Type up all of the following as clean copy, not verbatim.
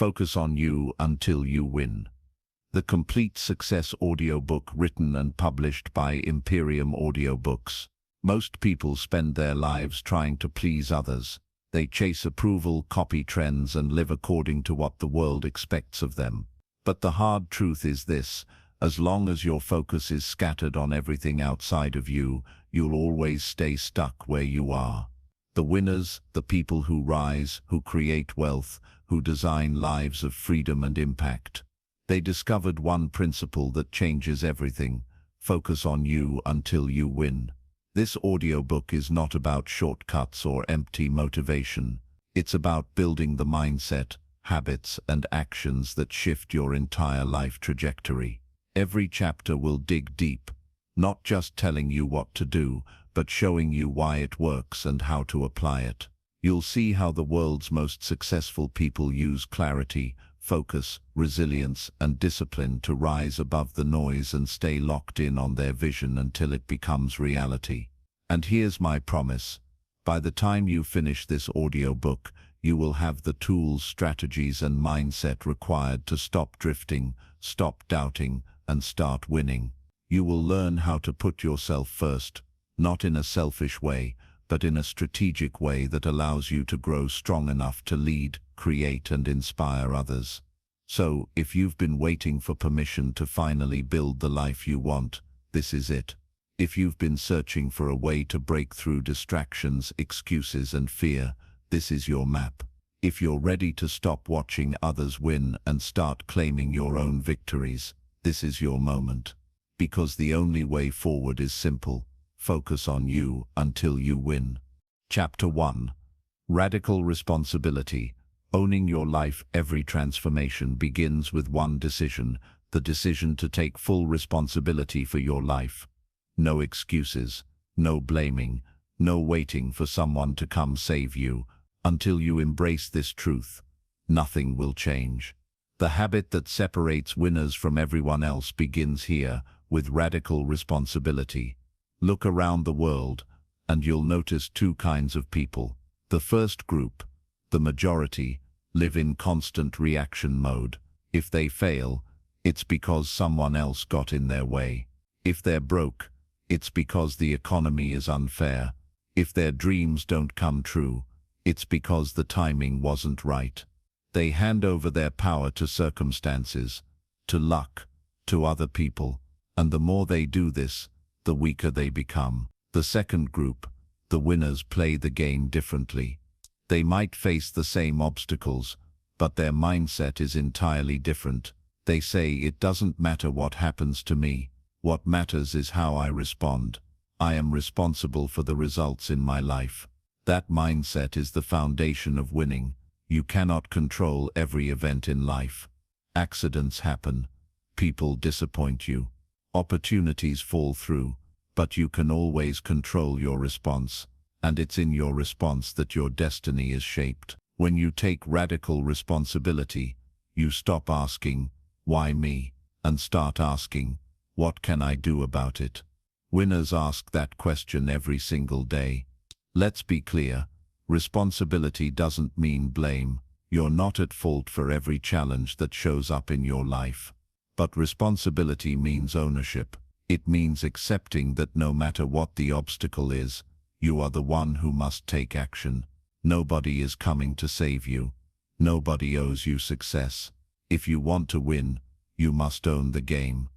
Focus on you until you win. The complete success audiobook written and published by Imperium Audiobooks. Most people spend their lives trying to please others. They chase approval, copy trends, and live according to what the world expects of them. But the hard truth is this: as long as your focus is scattered on everything outside of you, you'll always stay stuck where you are. The winners, the people who rise, who create wealth, who design lives of freedom and impact. They discovered one principle that changes everything: focus on you until you win. This audiobook is not about shortcuts or empty motivation. It's about building the mindset, habits, and actions that shift your entire life trajectory. Every chapter will dig deep, not just telling you what to do, but showing you why it works and how to apply it. You'll see how the world's most successful people use clarity, focus, resilience, and discipline to rise above the noise and stay locked in on their vision until it becomes reality. And here's my promise: by the time you finish this audiobook, you will have the tools, strategies, and mindset required to stop drifting, stop doubting, and start winning. You will learn how to put yourself first, not in a selfish way, but in a strategic way that allows you to grow strong enough to lead, create, and inspire others. So, if you've been waiting for permission to finally build the life you want, this is it. If you've been searching for a way to break through distractions, excuses, and fear, this is your map. If you're ready to stop watching others win and start claiming your own victories, this is your moment. Because the only way forward is simple: focus on you until you win. Chapter 1. Radical Responsibility. Owning your life. Every transformation begins with one decision: the decision to take full responsibility for your life. No excuses, no blaming, no waiting for someone to come save you. Until you embrace this truth, nothing will change. The habit that separates winners from everyone else begins here, with radical responsibility. Look around the world, and you'll notice two kinds of people. The first group, the majority, live in constant reaction mode. If they fail, it's because someone else got in their way. If they're broke, it's because the economy is unfair. If their dreams don't come true, it's because the timing wasn't right. They hand over their power to circumstances, to luck, to other people, and the more they do this, the weaker they become. The second group, the winners, play the game differently. They might face the same obstacles, but their mindset is entirely different. They say, it doesn't matter what happens to me. What matters is how I respond. I am responsible for the results in my life. That mindset is the foundation of winning. You cannot control every event in life. Accidents happen. People disappoint you. Opportunities fall through. But you can always control your response. And it's in your response that your destiny is shaped. When you take radical responsibility, you stop asking, "Why me?" and start asking, "What can I do about it?" Winners ask that question every single day. Let's be clear, responsibility doesn't mean blame. You're not at fault for every challenge that shows up in your life. But responsibility means ownership. It means accepting that no matter what the obstacle is, you are the one who must take action. Nobody is coming to save you. Nobody owes you success. If you want to win, you must own the game.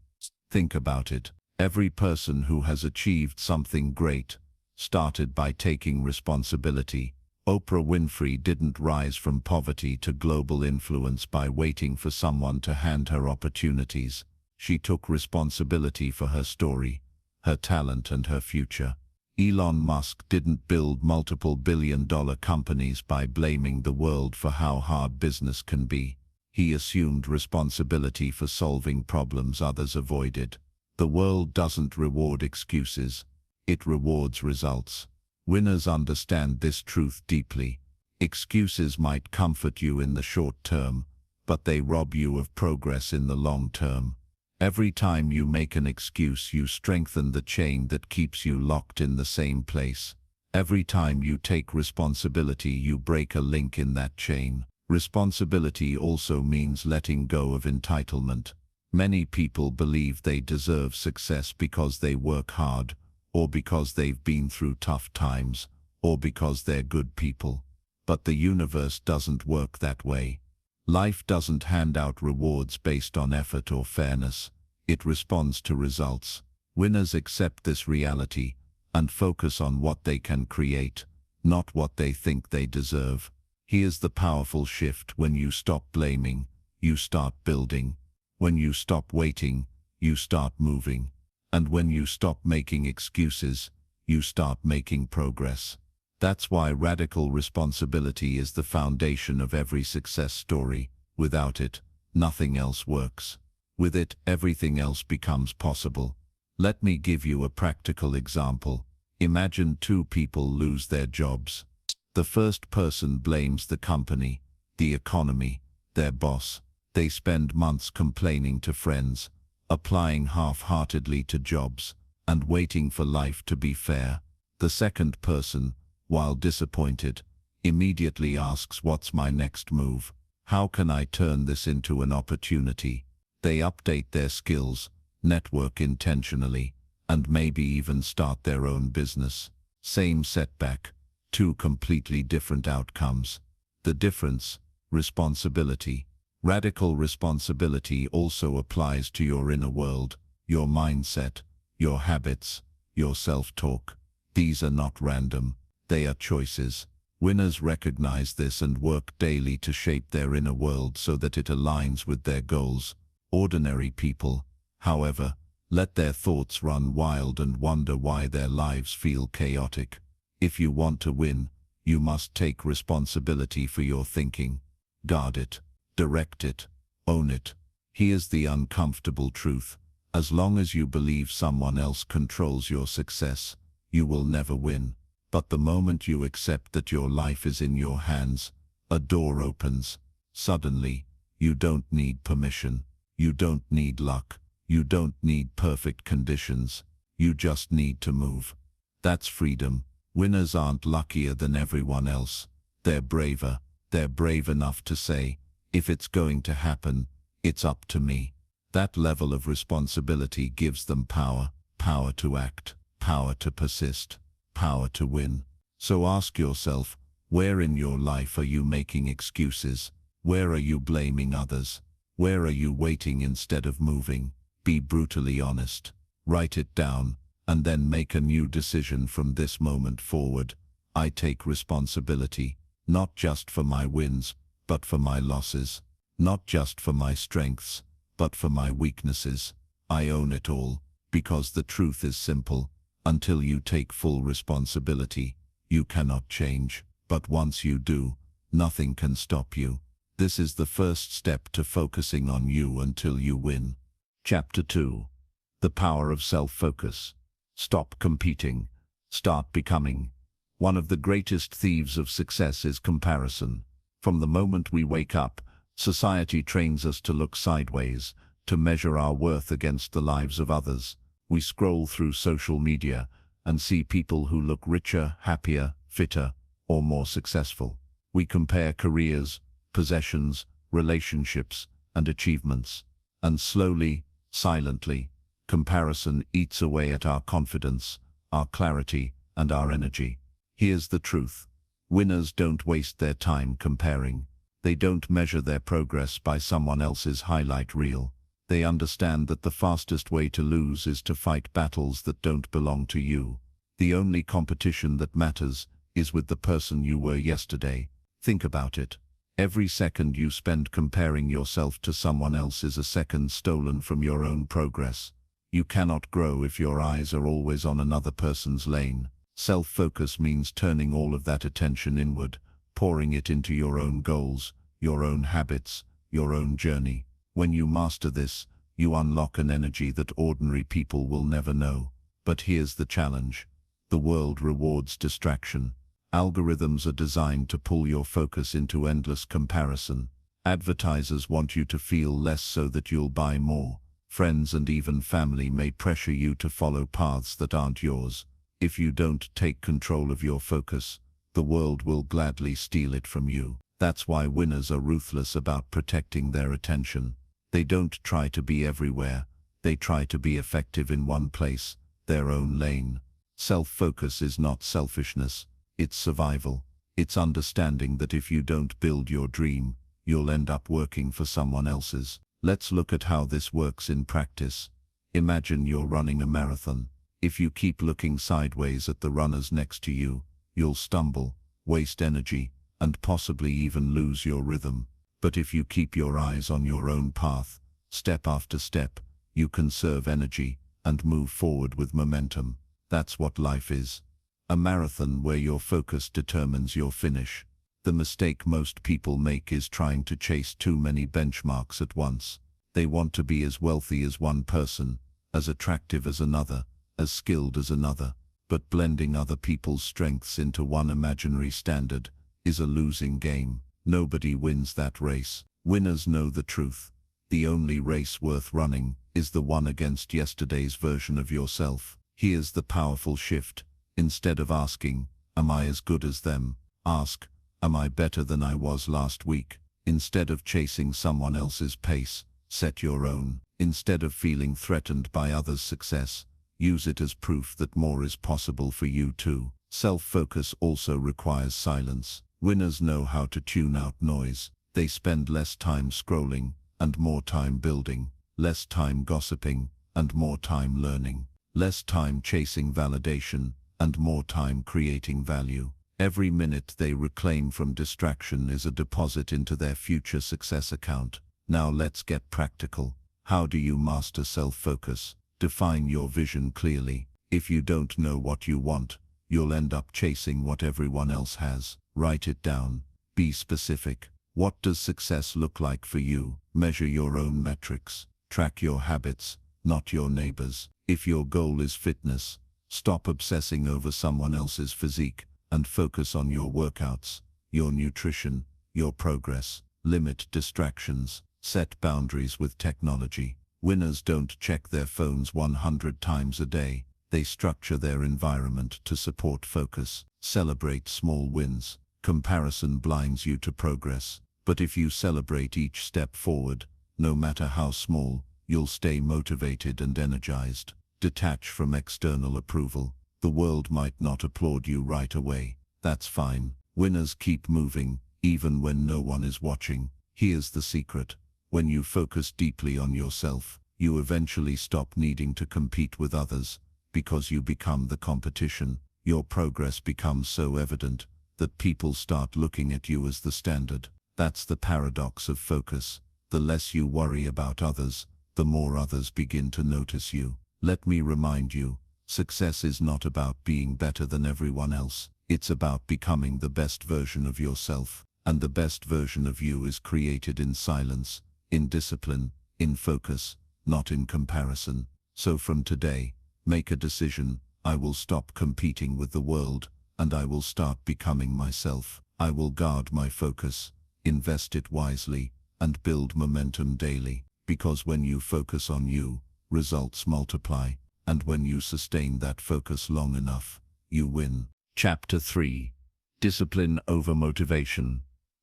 Think about it. Every person who has achieved something great started by taking responsibility. Oprah Winfrey didn't rise from poverty to global influence by waiting for someone to hand her opportunities. She took responsibility for her story, her talent, and her future. Elon Musk didn't build multiple billion-dollar companies by blaming the world for how hard business can be. He assumed responsibility for solving problems others avoided. The world doesn't reward excuses. It rewards results. Winners understand this truth deeply. Excuses might comfort you in the short term, but they rob you of progress in the long term. Every time you make an excuse, you strengthen the chain that keeps you locked in the same place. Every time you take responsibility, you break a link in that chain. Responsibility also means letting go of entitlement. Many people believe they deserve success because they work hard, or because they've been through tough times, or because they're good people. But the universe doesn't work that way. Life doesn't hand out rewards based on effort or fairness. It responds to results. Winners accept this reality and focus on what they can create, not what they think they deserve. Here's the powerful shift: when you stop blaming, you start building. When you stop waiting, you start moving. And when you stop making excuses, you start making progress. That's why radical responsibility is the foundation of every success story. Without it, nothing else works. With it, everything else becomes possible. Let me give you a practical example. Imagine two people lose their jobs. The first person blames the company, the economy, their boss. They spend months complaining to friends, applying half-heartedly to jobs, and waiting for life to be fair. The second person, while disappointed, immediately asks, "What's my next move? How can I turn this into an opportunity?" They update their skills, network intentionally, and maybe even start their own business. Same setback, two completely different outcomes. The difference: responsibility. Radical responsibility also applies to your inner world, your mindset, your habits, your self-talk. These are not random. They are choices. Winners recognize this and work daily to shape their inner world so that it aligns with their goals. Ordinary people, however, let their thoughts run wild and wonder why their lives feel chaotic. If you want to win, you must take responsibility for your thinking. Guard it, direct it, own it. Here's the uncomfortable truth: as long as you believe someone else controls your success, you will never win. But the moment you accept that your life is in your hands, a door opens. Suddenly, you don't need permission. You don't need luck. You don't need perfect conditions. You just need to move. That's freedom. Winners aren't luckier than everyone else. They're braver. They're brave enough to say, "If it's going to happen, it's up to me." That level of responsibility gives them power. Power to act. Power to persist. Power to win. So ask yourself, where in your life are you making excuses? Where are you blaming others? Where are you waiting instead of moving? Be brutally honest. Write it down, and then make a new decision from this moment forward. I take responsibility, not just for my wins, but for my losses. Not just for my strengths, but for my weaknesses. I own it all, because the truth is simple. Until you take full responsibility, you cannot change. But once you do, nothing can stop you. This is the first step to focusing on you until you win. Chapter 2. The Power of Self-Focus. Stop competing. Start becoming. One of the greatest thieves of success is comparison. From the moment we wake up, society trains us to look sideways, to measure our worth against the lives of others. We scroll through social media and see people who look richer, happier, fitter, or more successful. We compare careers, possessions, relationships, and achievements. And slowly, silently, comparison eats away at our confidence, our clarity, and our energy. Here's the truth. Winners don't waste their time comparing. They don't measure their progress by someone else's highlight reel. They understand that the fastest way to lose is to fight battles that don't belong to you. The only competition that matters is with the person you were yesterday. Think about it. Every second you spend comparing yourself to someone else is a second stolen from your own progress. You cannot grow if your eyes are always on another person's lane. Self-focus means turning all of that attention inward, pouring it into your own goals, your own habits, your own journey. When you master this, you unlock an energy that ordinary people will never know. But here's the challenge. The world rewards distraction. Algorithms are designed to pull your focus into endless comparison. Advertisers want you to feel less so that you'll buy more. Friends and even family may pressure you to follow paths that aren't yours. If you don't take control of your focus, the world will gladly steal it from you. That's why winners are ruthless about protecting their attention. They don't try to be everywhere. They try to be effective in one place, their own lane. Self-focus is not selfishness, it's survival. It's understanding that if you don't build your dream, you'll end up working for someone else's. Let's look at how this works in practice. Imagine you're running a marathon. If you keep looking sideways at the runners next to you, you'll stumble, waste energy, and possibly even lose your rhythm. But if you keep your eyes on your own path, step after step, you conserve energy and move forward with momentum. That's what life is. A marathon where your focus determines your finish. The mistake most people make is trying to chase too many benchmarks at once. They want to be as wealthy as one person, as attractive as another, as skilled as another. But blending other people's strengths into one imaginary standard is a losing game. Nobody wins that race. Winners know the truth. The only race worth running is the one against yesterday's version of yourself. Here's the powerful shift. Instead of asking, "Am I as good as them?" ask, "Am I better than I was last week?" Instead of chasing someone else's pace, set your own. Instead of feeling threatened by others' success, use it as proof that more is possible for you too. Self-focus also requires silence. Winners know how to tune out noise. They spend less time scrolling and more time building, less time gossiping and more time learning, less time chasing validation and more time creating value. Every minute they reclaim from distraction is a deposit into their future success account. Now let's get practical. How do you master self-focus? Define your vision clearly. If you don't know what you want, you'll end up chasing what everyone else has. Write it down. Be specific. What does success look like for you? Measure your own metrics. Track your habits, not your neighbors. If your goal is fitness, stop obsessing over someone else's physique and focus on your workouts, your nutrition, your progress. Limit distractions. Set boundaries with technology. Winners don't check their phones 100 times a day. They structure their environment to support focus. Celebrate small wins. Comparison blinds you to progress. But if you celebrate each step forward, no matter how small, you'll stay motivated and energized. Detach from external approval. The world might not applaud you right away. That's fine. Winners keep moving, even when no one is watching. Here's the secret. When you focus deeply on yourself, you eventually stop needing to compete with others, because you become the competition. Your progress becomes so evident that people start looking at you as the standard. That's the paradox of focus. The less you worry about others, the more others begin to notice you. Let me remind you, success is not about being better than everyone else. It's about becoming the best version of yourself. And the best version of you is created in silence, in discipline, in focus, not in comparison. So from today, make a decision. I will stop competing with the world, and I will start becoming myself. I will guard my focus, invest it wisely, and build momentum daily. Because when you focus on you, results multiply. And when you sustain that focus long enough, you win. Chapter 3. Discipline over motivation.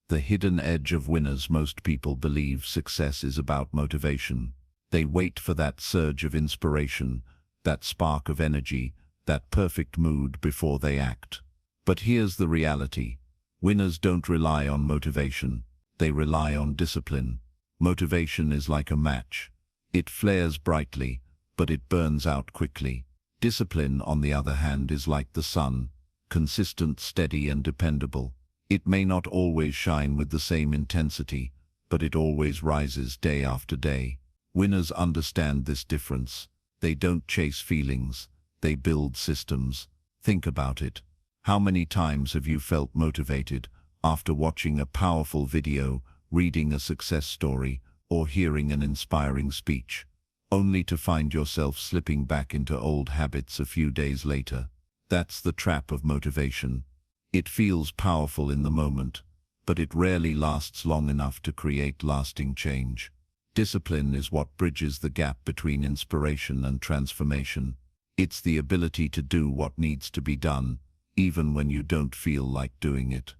The hidden edge of winners. Most people believe success is about motivation. They wait for that surge of inspiration, that spark of energy, that perfect mood before they act. But here's the reality. Winners don't rely on motivation. They rely on discipline. Motivation is like a match. It flares brightly, but it burns out quickly. Discipline, on the other hand, is like the sun, consistent, steady, and dependable. It may not always shine with the same intensity, but it always rises day after day. Winners understand this difference. They don't chase feelings, they build systems. Think about it. How many times have you felt motivated after watching a powerful video, reading a success story, or hearing an inspiring speech, only to find yourself slipping back into old habits a few days later? That's the trap of motivation. It feels powerful in the moment, but it rarely lasts long enough to create lasting change. Discipline is what bridges the gap between inspiration and transformation. It's the ability to do what needs to be done, even when you don't feel like doing it.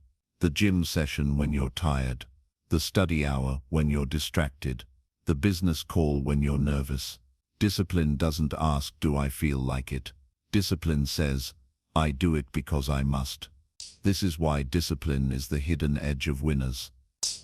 The gym session when you're tired. The study hour when you're distracted. The business call when you're nervous. Discipline doesn't ask, do I feel like it? Discipline says, I do it because I must. This is why discipline is the hidden edge of winners.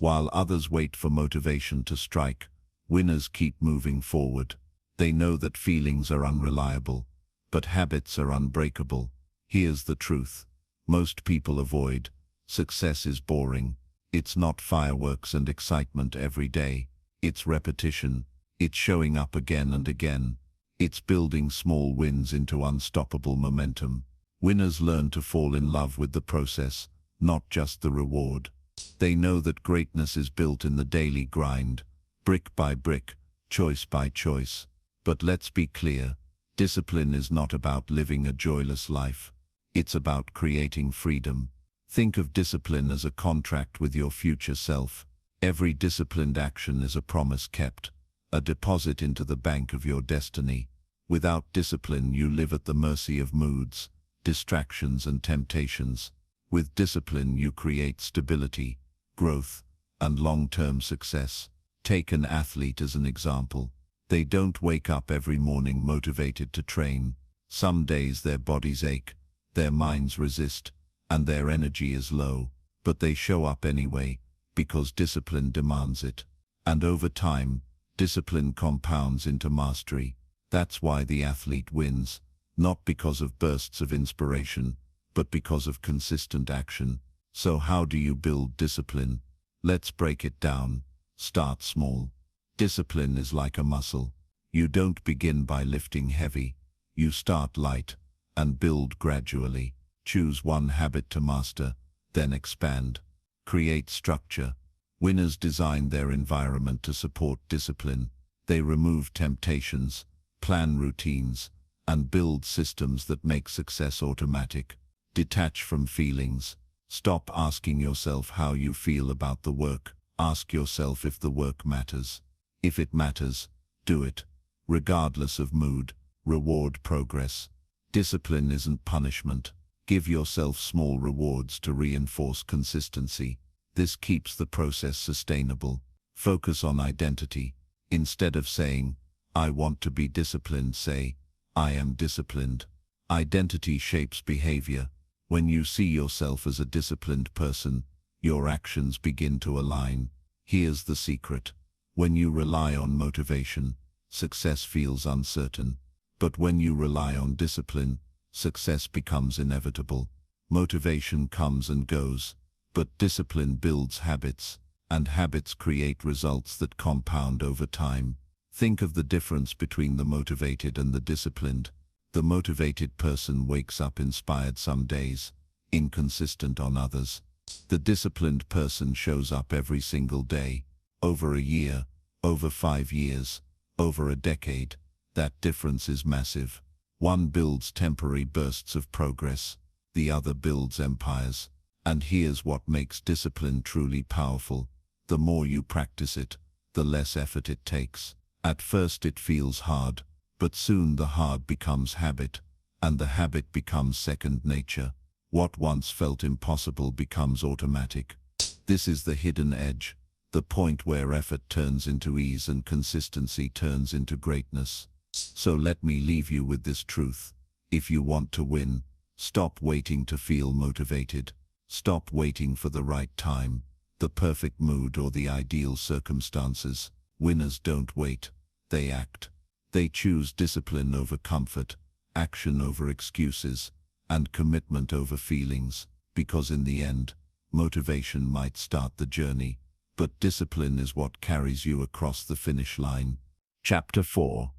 While others wait for motivation to strike, winners keep moving forward. They know that feelings are unreliable, but habits are unbreakable. Here's the truth. Most people avoid. Success is boring. It's not fireworks and excitement every day. It's repetition. It's showing up again and again. It's building small wins into unstoppable momentum. Winners learn to fall in love with the process, not just the reward. They know that greatness is built in the daily grind, brick by brick, choice by choice. But let's be clear, discipline is not about living a joyless life. It's about creating freedom. Think of discipline as a contract with your future self. Every disciplined action is a promise kept, a deposit into the bank of your destiny. Without discipline, you live at the mercy of moods, distractions and temptations. With discipline, you create stability, growth, and long-term success. Take an athlete as an example. They don't wake up every morning motivated to train. Some days their bodies ache, their minds resist, and their energy is low. But they show up anyway, because discipline demands it. And over time, discipline compounds into mastery. That's why the athlete wins, not because of bursts of inspiration, but because of consistent action. So how do you build discipline? Let's break it down. Start small. Discipline is like a muscle. You don't begin by lifting heavy. You start light and build gradually. Choose one habit to master, then expand. Create structure. Winners design their environment to support discipline. They remove temptations, plan routines, and build systems that make success automatic. Detach from feelings. Stop asking yourself how you feel about the work. Ask yourself if the work matters. If it matters, do it. Regardless of mood, reward progress. Discipline isn't punishment. Give yourself small rewards to reinforce consistency. This keeps the process sustainable. Focus on identity. Instead of saying, I want to be disciplined, say, I am disciplined. Identity shapes behavior. When you see yourself as a disciplined person, your actions begin to align. Here's the secret. When you rely on motivation, success feels uncertain. But when you rely on discipline, success becomes inevitable. Motivation comes and goes, but discipline builds habits, and habits create results that compound over time. Think of the difference between the motivated and the disciplined. The motivated person wakes up inspired some days, inconsistent on others. The disciplined person shows up every single day, over a year, over 5 years, over a decade. That difference is massive. One builds temporary bursts of progress, the other builds empires. And here's what makes discipline truly powerful. The more you practice it, the less effort it takes. At first it feels hard, but soon the hard becomes habit, and the habit becomes second nature. What once felt impossible becomes automatic. This is the hidden edge, the point where effort turns into ease and consistency turns into greatness. So let me leave you with this truth. If you want to win, stop waiting to feel motivated. Stop waiting for the right time, the perfect mood or the ideal circumstances. Winners don't wait, they act. They choose discipline over comfort, action over excuses, and commitment over feelings, because in the end, motivation might start the journey, but discipline is what carries you across the finish line. Chapter 4.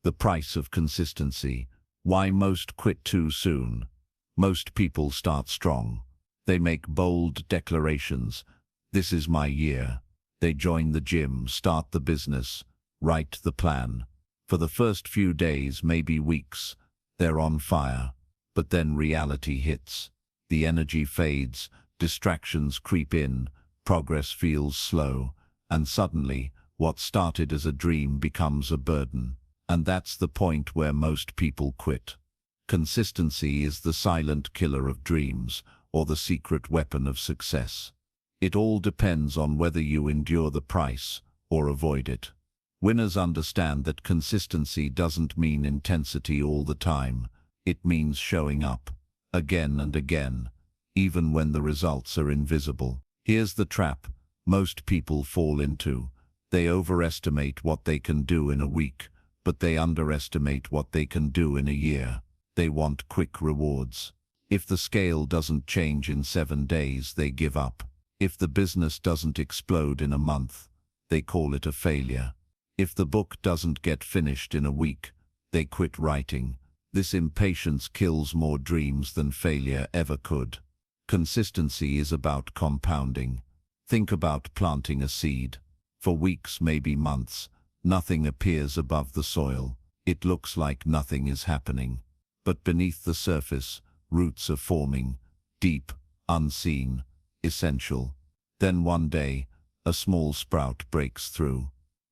The Price of Consistency. Why most quit too soon. Most people start strong. They make bold declarations. This is my year. They join the gym, start the business, write the plan. For the first few days, maybe weeks, they're on fire. But then reality hits. The energy fades, distractions creep in, progress feels slow, and suddenly, what started as a dream becomes a burden. And that's the point where most people quit. Consistency is the silent killer of dreams. or the secret weapon of success. It all depends on whether you endure the price or avoid it. Winners understand that consistency doesn't mean intensity all the time. It means showing up, again and again, even when the results are invisible. Here's the trap most people fall into. They overestimate what they can do in a week, but they underestimate what they can do in a year. They want quick rewards. If the scale doesn't change in 7 days, they give up. If the business doesn't explode in a month, they call it a failure. If the book doesn't get finished in a week, they quit writing. This impatience kills more dreams than failure ever could. Consistency is about compounding. Think about planting a seed. For weeks, maybe months, nothing appears above the soil. It looks like nothing is happening. But beneath the surface, roots are forming, deep, unseen, essential. Then one day, a small sprout breaks through.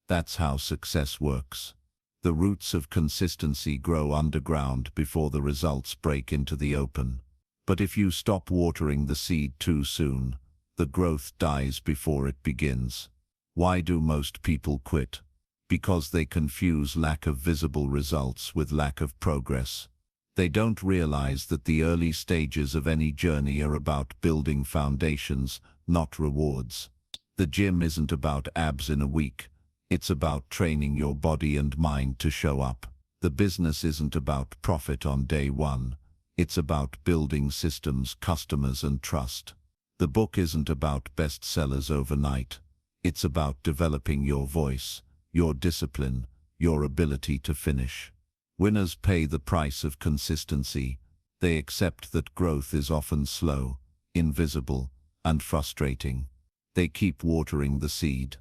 That's how success works. The roots of consistency grow underground before the results break into the open. But if you stop watering the seed too soon, the growth dies before it begins. Why do most people quit? Because they confuse lack of visible results with lack of progress. They don't realize that the early stages of any journey are about building foundations, not rewards. The gym isn't about abs in a week. It's about training your body and mind to show up. The business isn't about profit on day one. It's about building systems, customers, and trust. The book isn't about bestsellers overnight. It's about developing your voice, your discipline, your ability to finish. Winners pay the price of consistency. They accept that growth is often slow, invisible, and frustrating. They keep watering the seed.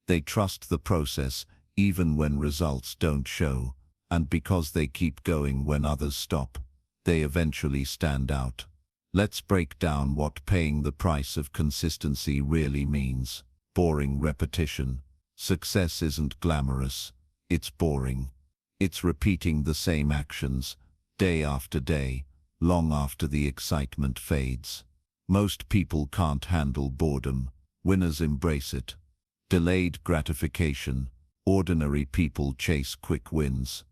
They trust the process even when results don't show, and because they keep going when others stop, they eventually stand out. Let's break down what paying the price of consistency really means. Boring repetition. Success isn't glamorous, it's boring. It's repeating the same actions, day after day, long after the excitement fades. Most people can't handle boredom. Winners embrace it. Delayed gratification. Ordinary people chase quick wins.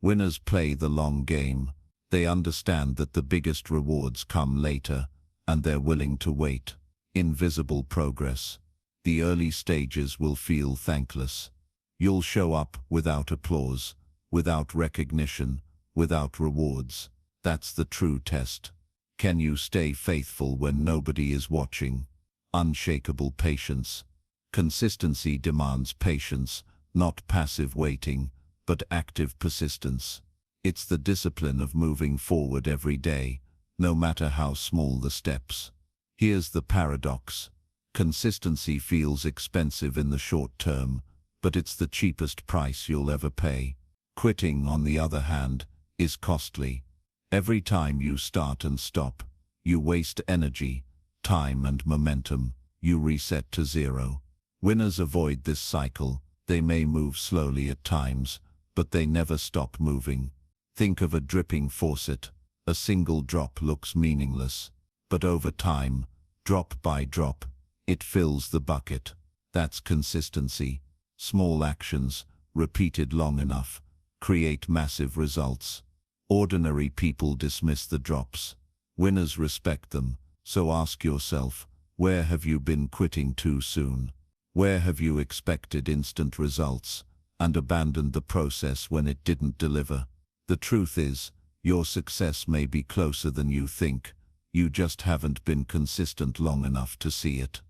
Winners play the long game. They understand that the biggest rewards come later, and they're willing to wait. Invisible progress. The early stages will feel thankless. You'll show up without applause, without recognition, without rewards. That's the true test. Can you stay faithful when nobody is watching? Unshakable patience. Consistency demands patience, not passive waiting, but active persistence. It's the discipline of moving forward every day, no matter how small the steps. Here's the paradox. Consistency feels expensive in the short term, but it's the cheapest price you'll ever pay. Quitting, on the other hand, is costly. Every time you start and stop, you waste energy, time, and momentum. You reset to zero. Winners avoid this cycle. They may move slowly at times, but they never stop moving. Think of a dripping faucet. A single drop looks meaningless, but over time, drop by drop, it fills the bucket. That's consistency. Small actions, repeated long enough, create massive results. Ordinary people dismiss the drops. Winners respect them. So ask yourself, where have you been quitting too soon? Where have you expected instant results and abandoned the process when it didn't deliver? The truth is, your success may be closer than you think. You just haven't been consistent long enough to see it.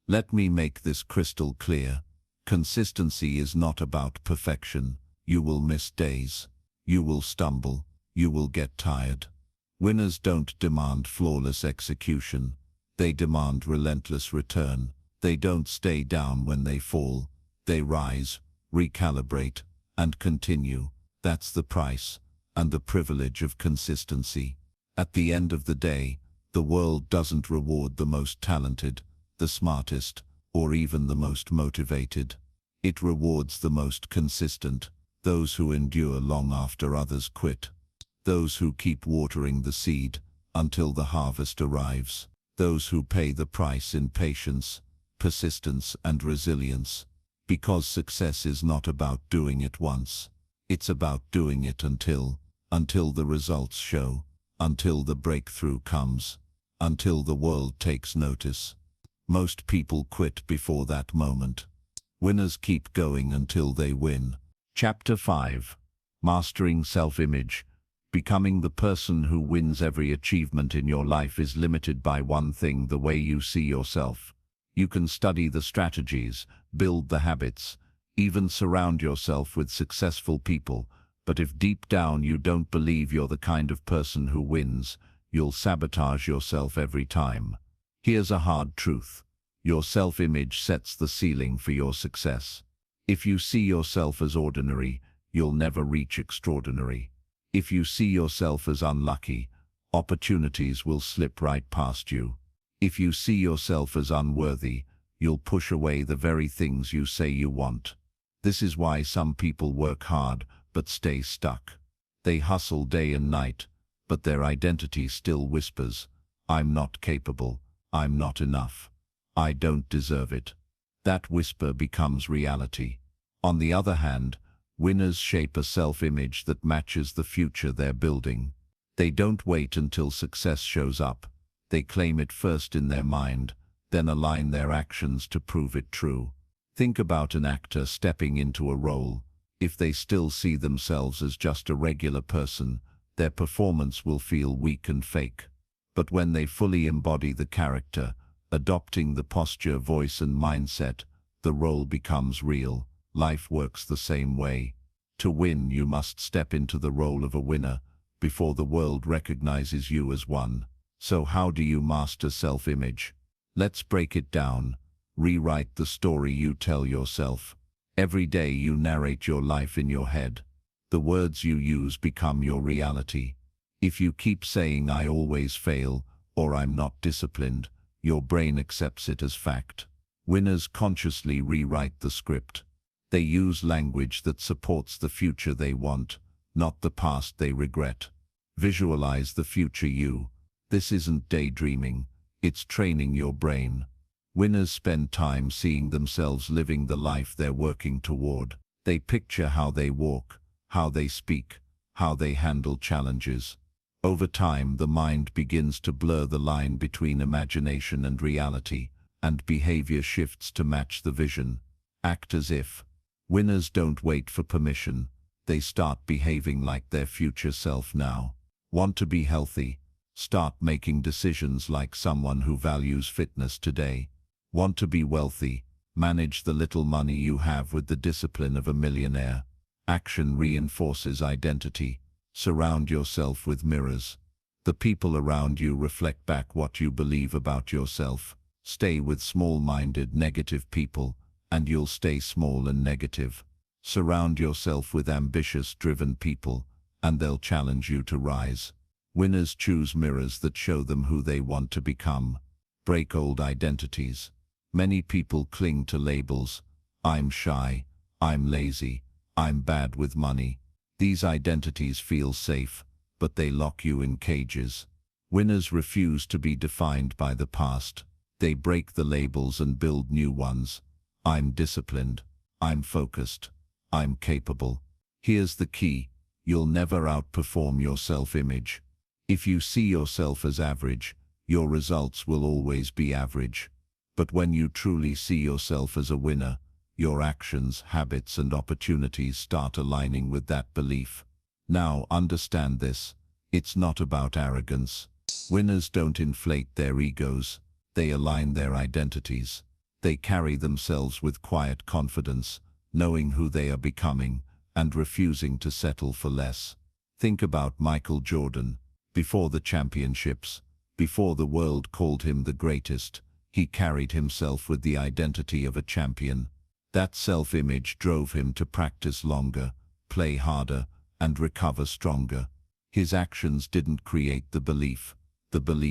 Let me make this crystal clear. Consistency is not about perfection. You will miss days. You will stumble. You will get tired. Winners don't demand flawless execution. They demand relentless return. They don't stay down when they fall. They rise, recalibrate, and continue. That's the price and the privilege of consistency. At the end of the day, the world doesn't reward the most talented, the smartest, or even the most motivated. It rewards the most consistent, those who endure long after others quit, those who keep watering the seed until the harvest arrives. Those who pay the price in patience, persistence, and resilience. Because success is not about doing it once. It's about doing it until the results show, until the breakthrough comes, until the world takes notice. Most people quit before that moment. Winners keep going until they win. Chapter 5. Mastering Self-Image. Becoming the person who wins. Every achievement in your life is limited by one thing: the way you see yourself. You can study the strategies, build the habits, even surround yourself with successful people, but if deep down you don't believe you're the kind of person who wins, you'll sabotage yourself every time. Here's a hard truth. Your self-image sets the ceiling for your success. If you see yourself as ordinary, you'll never reach extraordinary. If you see yourself as unlucky, opportunities will slip right past you. If you see yourself as unworthy, you'll push away the very things you say you want. This is why some people work hard but stay stuck. They hustle day and night, but their identity still whispers, "I'm not capable, I'm not enough, I don't deserve it." That whisper becomes reality. On the other hand, winners shape a self-image that matches the future they're building. They don't wait until success shows up. They claim it first in their mind, then align their actions to prove it true. Think about an actor stepping into a role. If they still see themselves as just a regular person, their performance will feel weak and fake. But when they fully embody the character, adopting the posture, voice, and mindset, the role becomes real. Life works the same way. To win, you must step into the role of a winner before the world recognizes you as one. So how do you master self-image? Let's break it down. Rewrite the story you tell yourself. Every day you narrate your life in your head. The words you use become your reality. If you keep saying "I always fail" or "I'm not disciplined," your brain accepts it as fact. Winners consciously rewrite the script. They use language that supports the future they want, not the past they regret. Visualize the future you. This isn't daydreaming, it's training your brain. Winners spend time seeing themselves living the life they're working toward. They picture how they walk, how they speak, how they handle challenges. Over time, the mind begins to blur the line between imagination and reality, and behavior shifts to match the vision. Act as if. Winners don't wait for permission. They start behaving like their future self now. Want to be healthy? Start making decisions like someone who values fitness today. Want to be wealthy? Manage the little money you have with the discipline of a millionaire. Action reinforces identity. Surround yourself with mirrors. The people around you reflect back what you believe about yourself. Stay with small-minded, negative people, and you'll stay small and negative. Surround yourself with ambitious, driven people, and they'll challenge you to rise. Winners choose mirrors that show them who they want to become. Break old identities. Many people cling to labels. I'm shy, I'm lazy, I'm bad with money. These identities feel safe, but they lock you in cages. Winners refuse to be defined by the past. They break the labels and build new ones. I'm disciplined, I'm focused, I'm capable. Here's the key: you'll never outperform your self-image. If you see yourself as average, your results will always be average. But when you truly see yourself as a winner, your actions, habits, and opportunities start aligning with that belief. Now, understand this. It's not about arrogance. Winners don't inflate their egos. They align their identities. They carry themselves with quiet confidence, knowing who they are becoming and refusing to settle for less. Think about Michael Jordan. Before the championships, before the world called him the greatest, he carried himself with the identity of a champion. That self-image drove him to practice longer, play harder, and recover stronger. His actions didn't create the belief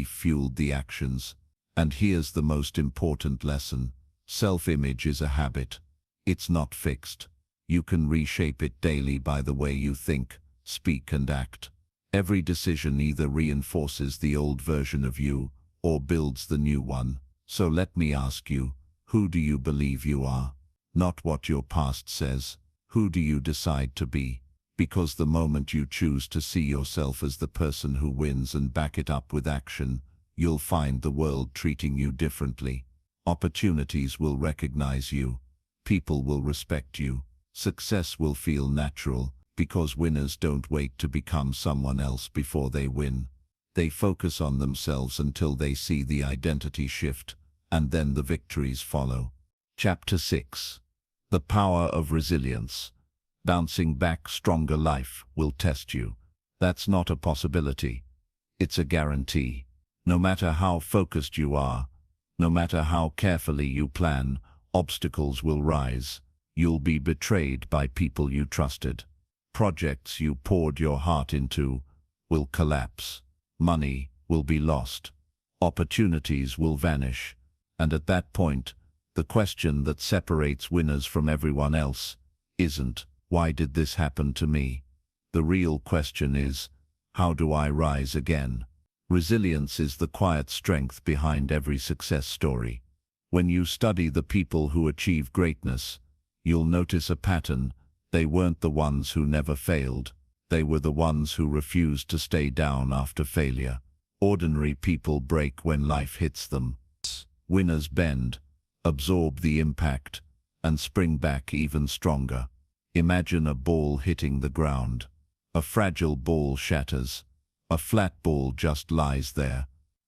fueled the actions. And here's the most important lesson. Self-image is a habit. It's not fixed. You can reshape it daily by the way you think, speak, and act. Every decision either reinforces the old version of you or builds the new one. So let me ask you, who do you believe you are? Not what your past says. Who do you decide to be? Because the moment you choose to see yourself as the person who wins and back it up with action, you'll find the world treating you differently. Opportunities will recognize you. People will respect you. Success will feel natural, because winners don't wait to become someone else before they win. They focus on themselves until they see the identity shift, and then the victories follow. Chapter 6. The Power of Resilience. Bouncing back stronger. Life will test you. That's not a possibility. It's a guarantee. No matter how focused you are, no matter how carefully you plan, obstacles will rise. You'll be betrayed by people you trusted. Projects you poured your heart into will collapse. Money will be lost. Opportunities will vanish. And at that point, the question that separates winners from everyone else isn't, "Why did this happen to me?" The real question is, "How do I rise again?" Resilience is the quiet strength behind every success story. When you study the people who achieve greatness, you'll notice a pattern. They weren't the ones who never failed. They were the ones who refused to stay down after failure. Ordinary people break when life hits them. Winners bend, absorb the impact, and spring back even stronger. Imagine a ball hitting the ground. A fragile ball shatters. A flat ball just lies there.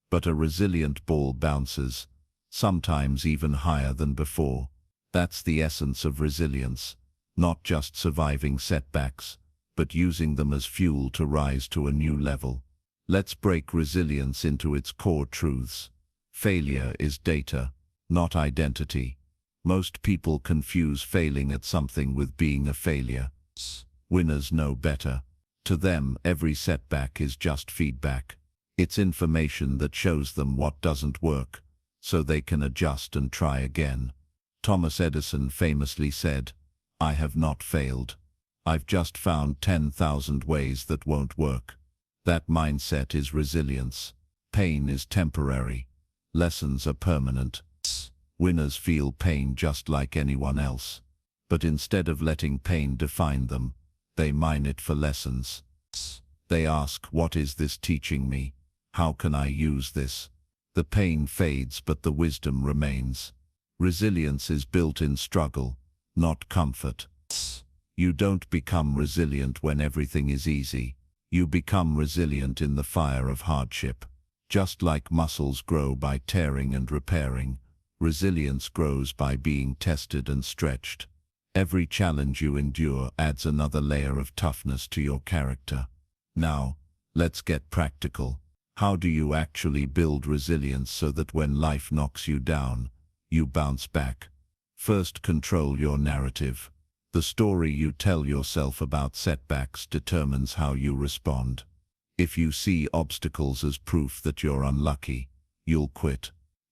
But a resilient ball bounces, sometimes even higher than before. That's the essence of resilience. Not just surviving setbacks, but using them as fuel to rise to a new level. Let's break resilience into its core truths. Failure is data, not identity. Most people confuse failing at something with being a failure. Winners know better. To them, every setback is just feedback. It's information that shows them what doesn't work, so they can adjust and try again. Thomas Edison famously said, "I have not failed. I've just found 10,000 ways that won't work." That mindset is resilience. Pain is temporary. Lessons are permanent. Winners feel pain just like anyone else. But instead of letting pain define them, they mine it for lessons. They ask, "What is this teaching me? How can I use this?" The pain fades, but the wisdom remains. Resilience is built in struggle, not comfort. You don't become resilient when everything is easy. You become resilient in the fire of hardship. Just like muscles grow by tearing and repairing, resilience grows by being tested and stretched. Every challenge you endure adds another layer of toughness to your character. Now, let's get practical. How do you actually build resilience so that when life knocks you down, you bounce back? First, control your narrative. The story you tell yourself about setbacks determines how you respond. If you see obstacles as proof that you're unlucky, you'll quit.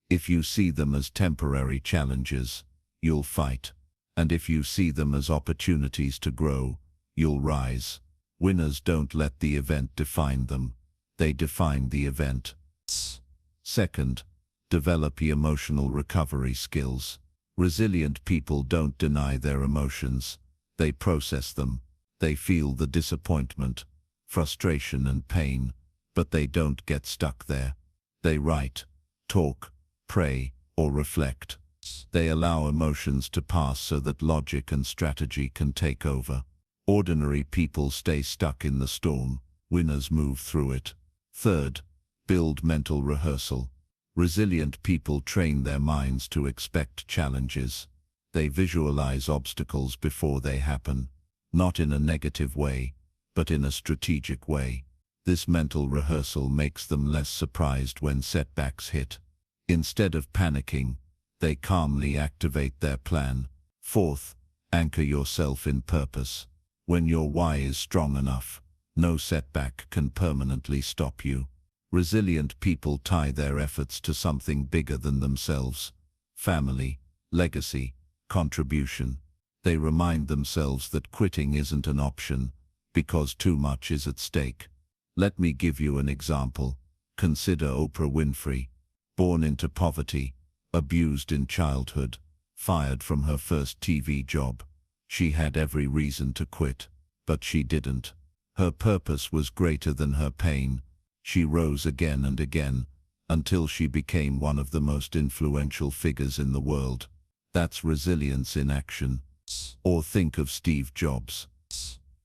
If you see them as temporary challenges, you'll fight. And if you see them as opportunities to grow, you'll rise. Winners don't let the event define them. They define the event. Second, develop emotional recovery skills. Resilient people don't deny their emotions. They process them. They feel the disappointment, frustration and pain, but they don't get stuck there. They write, talk, pray, or reflect. They allow emotions to pass so that logic and strategy can take over. Ordinary people stay stuck in the storm. Winners move through it. Third, build mental rehearsal. Resilient people train their minds to expect challenges. They visualize obstacles before they happen, not in a negative way, but in a strategic way. This mental rehearsal makes them less surprised when setbacks hit. Instead of panicking, they calmly activate their plan. Fourth, anchor yourself in purpose. When your why is strong enough, no setback can permanently stop you. Resilient people tie their efforts to something bigger than themselves: family, legacy, contribution. They remind themselves that quitting isn't an option, because too much is at stake. Let me give you an example. Consider Oprah Winfrey. Born into poverty, abused in childhood, fired from her first TV job. She had every reason to quit, but she didn't. Her purpose was greater than her pain. She rose again and again, until she became one of the most influential figures in the world. That's resilience in action. Or think of Steve Jobs.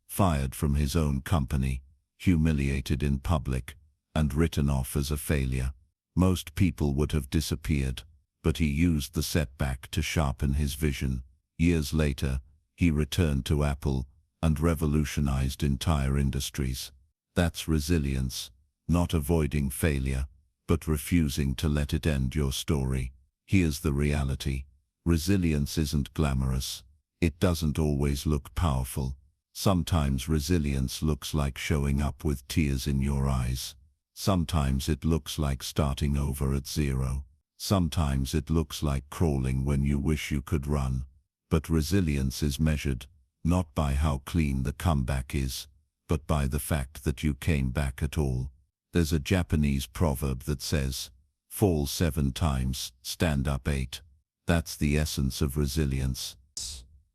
Fired from his own company, humiliated in public, and written off as a failure. Most people would have disappeared, but he used the setback to sharpen his vision. Years later, he returned to Apple and revolutionized entire industries. That's resilience, not avoiding failure, but refusing to let it end your story. Here's the reality. Resilience isn't glamorous. It doesn't always look powerful. Sometimes resilience looks like showing up with tears in your eyes. Sometimes it looks like starting over at zero. Sometimes it looks like crawling when you wish you could run. But resilience is measured, not by how clean the comeback is, but by the fact that you came back at all. There's a Japanese proverb that says, "Fall 7 times, stand up 8. That's the essence of resilience.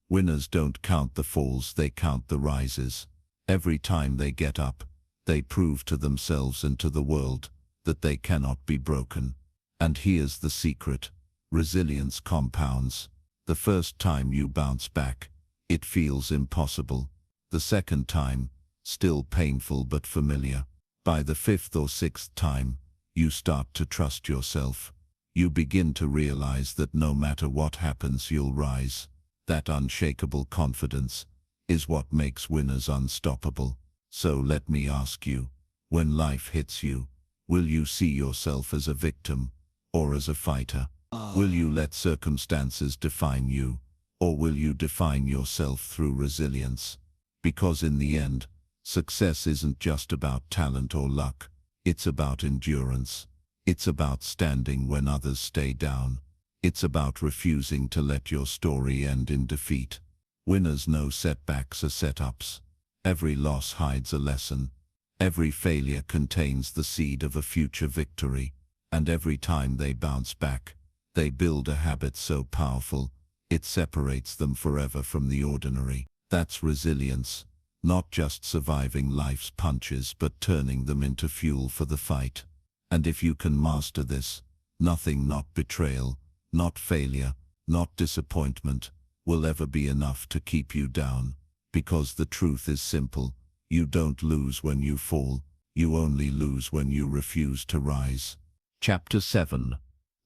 Winners don't count the falls, they count the rises. Every time they get up, they prove to themselves and to the world that they cannot be broken. And here's the secret. Resilience compounds. The first time you bounce back, it feels impossible. The second time, still painful but familiar. By the 5th or 6th time, you start to trust yourself. You begin to realize that no matter what happens, you'll rise. That unshakable confidence is what makes winners unstoppable. So let me ask you, when life hits you, will you see yourself as a victim or as a fighter? Will you let circumstances define you, or will you define yourself through resilience? Because in the end, success isn't just about talent or luck. It's about endurance. It's about standing when others stay down. It's about refusing to let your story end in defeat. Winners know setbacks are setups. Every loss hides a lesson. Every failure contains the seed of a future victory. And every time they bounce back, they build a habit so powerful, it separates them forever from the ordinary. That's resilience. Not just surviving life's punches, but turning them into fuel for the fight. And if you can master this, nothing, not betrayal, not failure, not disappointment, will ever be enough to keep you down. Because the truth is simple. You don't lose when you fall. You only lose when you refuse to rise. Chapter 7.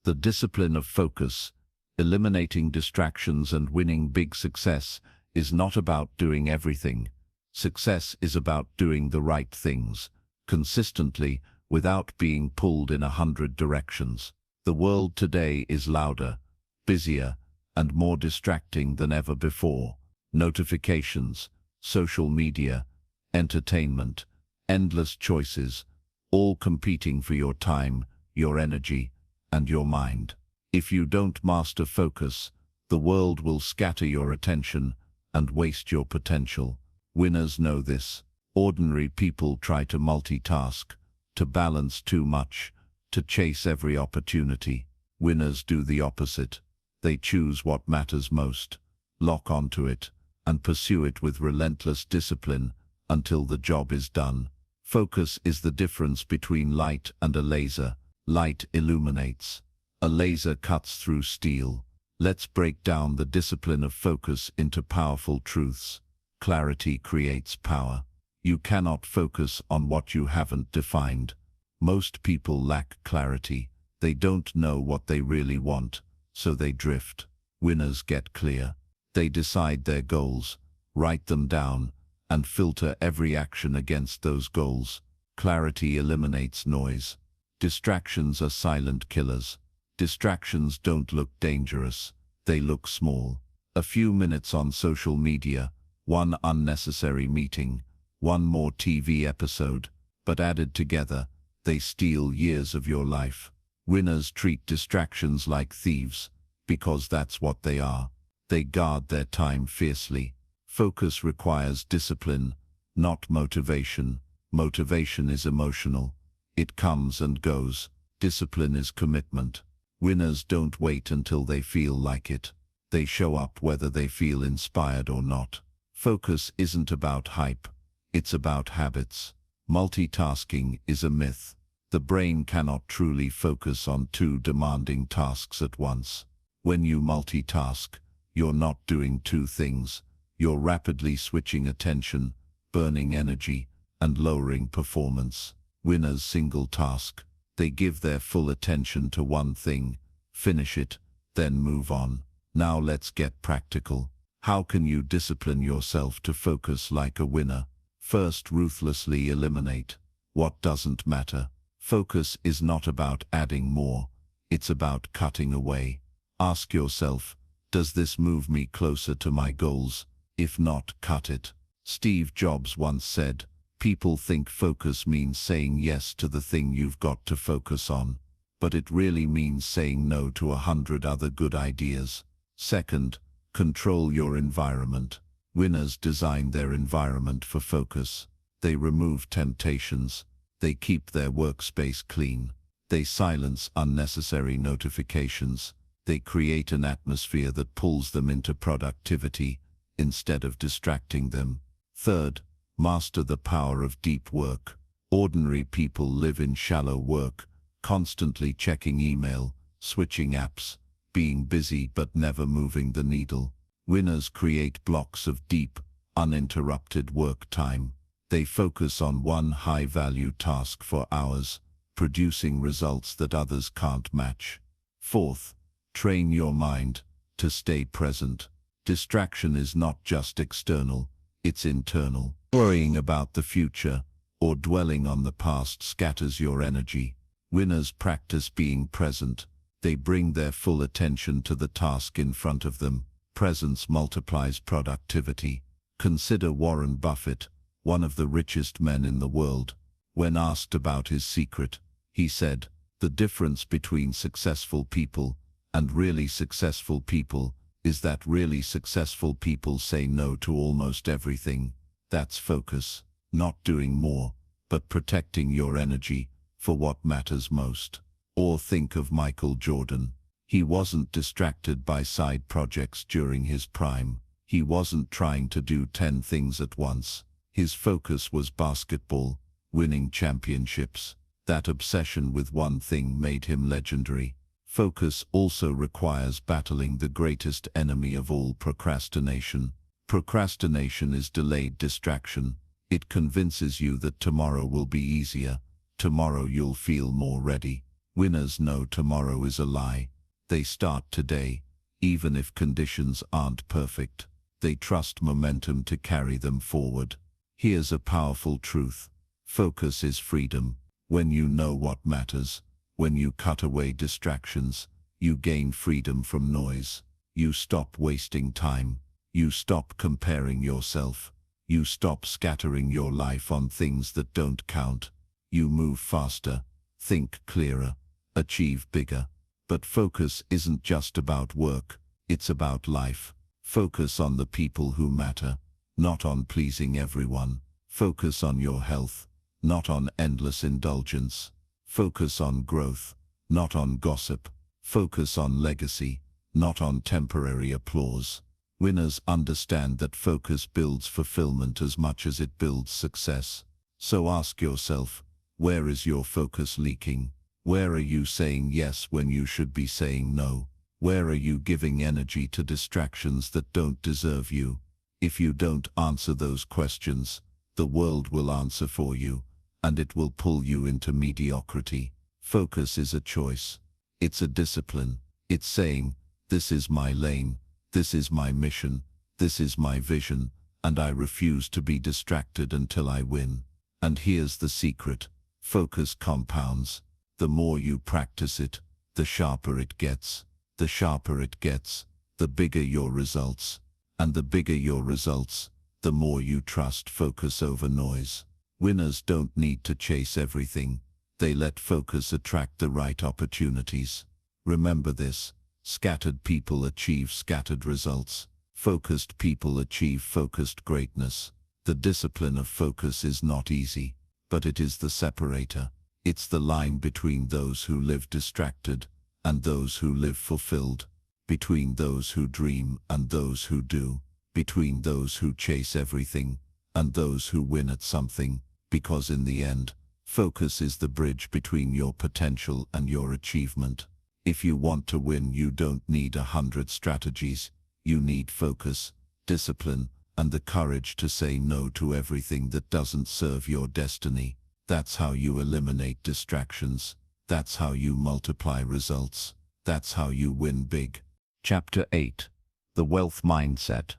The Discipline of Focus. Eliminating distractions and winning big. Success is not about doing everything. Success is about doing the right things, consistently, without being pulled in 100 directions. The world today is louder, busier, and more distracting than ever before. Notifications, social media, entertainment, endless choices, all competing for your time, your energy, and your mind. If you don't master focus, the world will scatter your attention and waste your potential. Winners know this. Ordinary people try to multitask, to balance too much, to chase every opportunity. Winners do the opposite. They choose what matters most, lock onto it, and pursue it with relentless discipline until the job is done. Focus is the difference between light and a laser. Light illuminates. A laser cuts through steel. Let's break down the discipline of focus into powerful truths. Clarity creates power. You cannot focus on what you haven't defined. Most people lack clarity. They don't know what they really want, so they drift. Winners get clear. They decide their goals, write them down, and filter every action against those goals. Clarity eliminates noise. Distractions are silent killers. Distractions don't look dangerous. They look small. A few minutes on social media, one unnecessary meeting, one more TV episode, but added together, they steal years of your life. Winners treat distractions like thieves, because that's what they are. They guard their time fiercely. Focus requires discipline, not motivation. Motivation is emotional. It comes and goes. Discipline is commitment. Winners don't wait until they feel like it. They show up whether they feel inspired or not. Focus isn't about hype. It's about habits. Multitasking is a myth. The brain cannot truly focus on two demanding tasks at once. When you multitask, you're not doing two things. You're rapidly switching attention, burning energy, and lowering performance. Winners single task. They give their full attention to one thing, finish it, then move on. Now let's get practical. How can you discipline yourself to focus like a winner? First, ruthlessly eliminate what doesn't matter. Focus is not about adding more. It's about cutting away. Ask yourself, does this move me closer to my goals? If not, cut it. Steve Jobs once said, people think focus means saying yes to the thing you've got to focus on, but it really means saying no to 100 other good ideas. Second, control your environment. Winners design their environment for focus. They remove temptations. They keep their workspace clean. They silence unnecessary notifications. They create an atmosphere that pulls them into productivity instead of distracting them. Third, master the power of deep work. Ordinary people live in shallow work, constantly checking email, switching apps, being busy but never moving the needle. Winners create blocks of deep, uninterrupted work time. They focus on one high-value task for hours, producing results that others can't match. Fourth, train your mind to stay present. Distraction is not just external, it's internal. Worrying about the future or dwelling on the past scatters your energy. Winners practice being present. They bring their full attention to the task in front of them. Presence multiplies productivity. Consider Warren Buffett, one of the richest men in the world. When asked about his secret, he said, "The difference between successful people and really successful people is that really successful people say no to almost everything." That's focus. Not doing more, but protecting your energy for what matters most. Or think of Michael Jordan. He wasn't distracted by side projects during his prime. He wasn't trying to do 10 things at once. His focus was basketball, winning championships. That obsession with one thing made him legendary. Focus also requires battling the greatest enemy of all, procrastination. Procrastination is delayed distraction. It convinces you that tomorrow will be easier. Tomorrow you'll feel more ready. Winners know tomorrow is a lie. They start today, even if conditions aren't perfect. They trust momentum to carry them forward. Here's a powerful truth. Focus is freedom. When you know what matters, when you cut away distractions, you gain freedom from noise. You stop wasting time. You stop comparing yourself. You stop scattering your life on things that don't count. You move faster, think clearer, achieve bigger. But focus isn't just about work, it's about life. Focus on the people who matter, not on pleasing everyone. Focus on your health, not on endless indulgence. Focus on growth, not on gossip. Focus on legacy, not on temporary applause. Winners understand that focus builds fulfillment as much as it builds success. So ask yourself, where is your focus leaking? Where are you saying yes when you should be saying no? Where are you giving energy to distractions that don't deserve you? If you don't answer those questions, the world will answer for you, and it will pull you into mediocrity. Focus is a choice. It's a discipline. It's saying, this is my lane, this is my mission, this is my vision, and I refuse to be distracted until I win. And here's the secret. Focus compounds. The more you practice it, the sharper it gets. The sharper it gets, the bigger your results. And the bigger your results, the more you trust focus over noise. Winners don't need to chase everything. They let focus attract the right opportunities. Remember this. Scattered people achieve scattered results. Focused people achieve focused greatness. The discipline of focus is not easy, but it is the separator. It's the line between those who live distracted and those who live fulfilled, between those who dream and those who do, between those who chase everything and those who win at something, because in the end, focus is the bridge between your potential and your achievement. If you want to win, you don't need 100 strategies. You need focus, discipline, and the courage to say no to everything that doesn't serve your destiny. That's how you eliminate distractions. That's how you multiply results. That's how you win big. Chapter 8. The Wealth Mindset.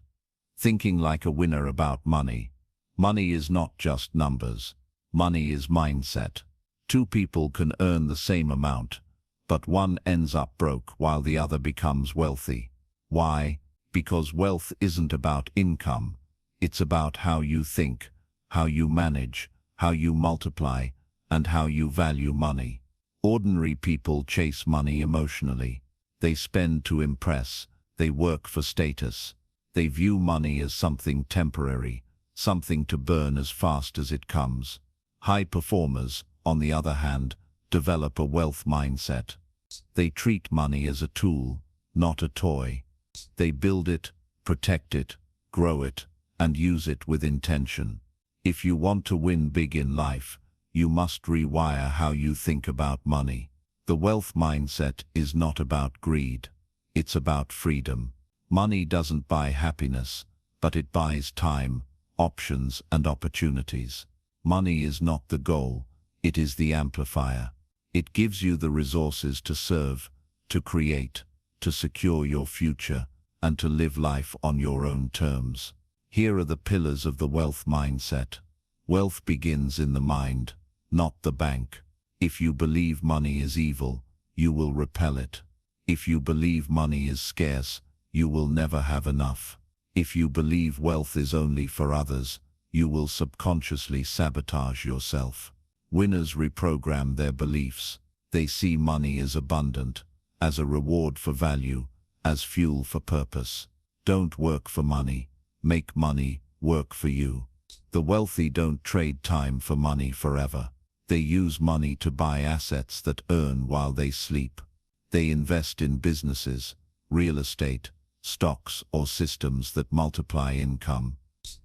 Thinking like a winner about money. Money is not just numbers. Money is mindset. Two people can earn the same amount, but one ends up broke while the other becomes wealthy. Why? Because wealth isn't about income. It's about how you think, how you manage, how you multiply, and how you value money. Ordinary people chase money emotionally. They spend to impress. They work for status. They view money as something temporary, something to burn as fast as it comes. High performers, on the other hand, develop a wealth mindset. They treat money as a tool, not a toy. They build it, protect it, grow it, and use it with intention. If you want to win big in life, you must rewire how you think about money. The wealth mindset is not about greed. It's about freedom. Money doesn't buy happiness, but it buys time, options, and opportunities. Money is not the goal, it is the amplifier. It gives you the resources to serve, to create, to secure your future, and to live life on your own terms. Here are the pillars of the wealth mindset. Wealth begins in the mind, not the bank. If you believe money is evil, you will repel it. If you believe money is scarce, you will never have enough. If you believe wealth is only for others, you will subconsciously sabotage yourself. Winners reprogram their beliefs. They see money as abundant, as a reward for value, as fuel for purpose. Don't work for money. Make money work for you. The wealthy don't trade time for money forever. They use money to buy assets that earn while they sleep. They invest in businesses, real estate, stocks, or systems that multiply income.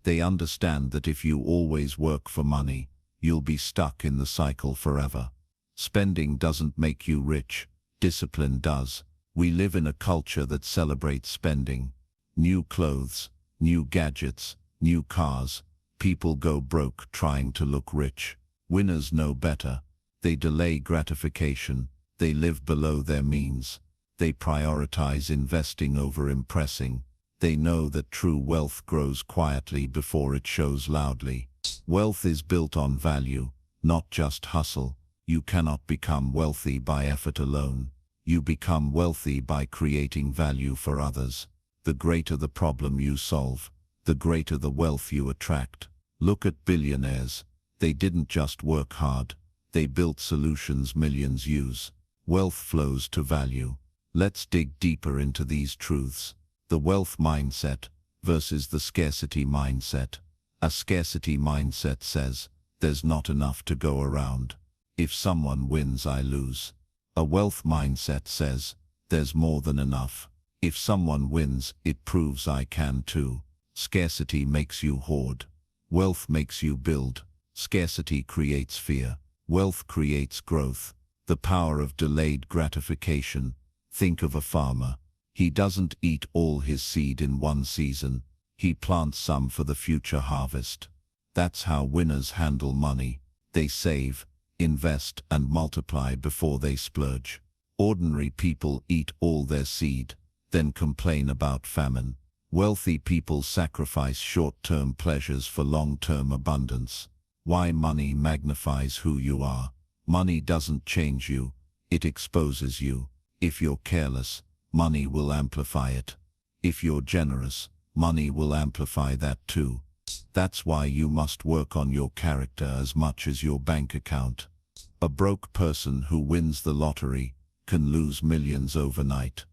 They understand that if you always work for money, you'll be stuck in the cycle forever. Spending doesn't make you rich. Discipline does. We live in a culture that celebrates spending. New clothes, new gadgets, new cars. People go broke trying to look rich. Winners know better. They delay gratification. They live below their means. They prioritize investing over impressing. They know that true wealth grows quietly before it shows loudly. Wealth is built on value, not just hustle. You cannot become wealthy by effort alone. You become wealthy by creating value for others. The greater the problem you solve, the greater the wealth you attract. Look at billionaires. They didn't just work hard. They built solutions millions use. Wealth flows to value. Let's dig deeper into these truths. The wealth mindset versus the scarcity mindset. A scarcity mindset says, there's not enough to go around. If someone wins, I lose. A wealth mindset says, there's more than enough. If someone wins, it proves I can too. Scarcity makes you hoard. Wealth makes you build. Scarcity creates fear. Wealth creates growth. The power of delayed gratification. Think of a farmer. He doesn't eat all his seed in one season. He plants some for the future harvest. That's how winners handle money. They save, invest, and multiply before they splurge. Ordinary people eat all their seed, then complain about famine. Wealthy people sacrifice short-term pleasures for long-term abundance. Why money magnifies who you are. Money doesn't change you, it exposes you. If you're careless, money will amplify it. If you're generous, money will amplify that too. That's why you must work on your character as much as your bank account. A broke person who wins the lottery can lose millions overnight.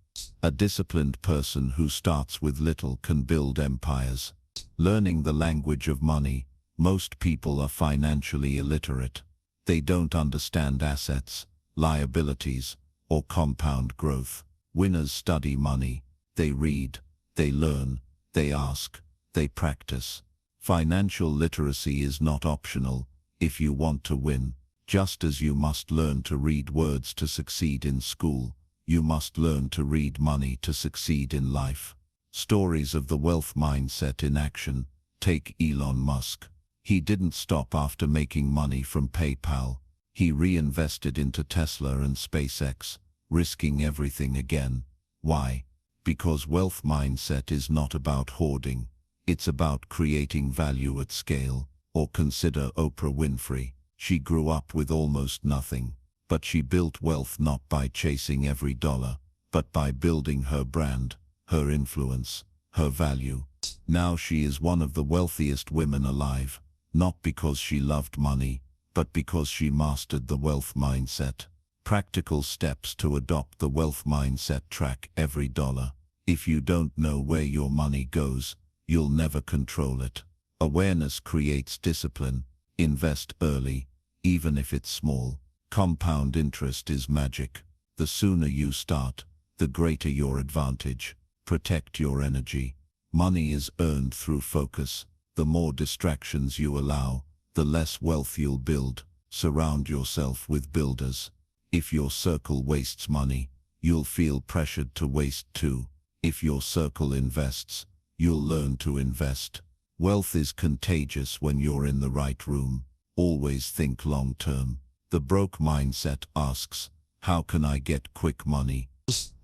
A disciplined person who starts with little can build empires. Learning the language of money. Most people are financially illiterate. They don't understand assets, liabilities, or compound growth. Winners study money. They read, they learn, they ask, they practice. Financial literacy is not optional if you want to win. Just as you must learn to read words to succeed in school, you must learn to read money to succeed in life. Stories of the wealth mindset in action. Take Elon Musk. He didn't stop after making money from PayPal. He reinvested into Tesla and SpaceX, risking everything again. Why? Because wealth mindset is not about hoarding. It's about creating value at scale. Or consider Oprah Winfrey. She grew up with almost nothing, but she built wealth not by chasing every dollar, but by building her brand, her influence, her value. Now she is one of the wealthiest women alive, not because she loved money, but because she mastered the wealth mindset. Practical steps to adopt the wealth mindset. Track every dollar. If you don't know where your money goes, you'll never control it. Awareness creates discipline. Invest early, even if it's small. Compound interest is magic. The sooner you start, the greater your advantage. Protect your energy. Money is earned through focus. The more distractions you allow, the less wealth you'll build. Surround yourself with builders. If your circle wastes money, you'll feel pressured to waste too. If your circle invests, you'll learn to invest. Wealth is contagious when you're in the right room. Always think long term. The broke mindset asks, how can I get quick money?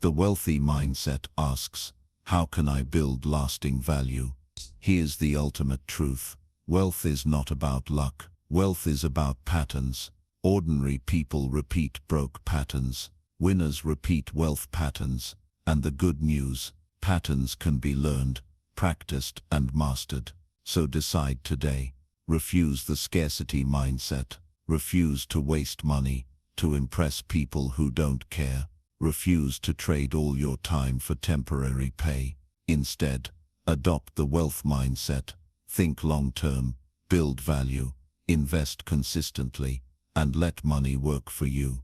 The wealthy mindset asks, how can I build lasting value? Here's the ultimate truth. Wealth is not about luck. Wealth is about patterns. Ordinary people repeat broke patterns. Winners repeat wealth patterns. And the good news, patterns can be learned, practiced, and mastered. So decide today. Refuse the scarcity mindset. Refuse to waste money to impress people who don't care. Refuse to trade all your time for temporary pay. Instead, adopt the wealth mindset. Think long-term, build value, invest consistently, and let money work for you.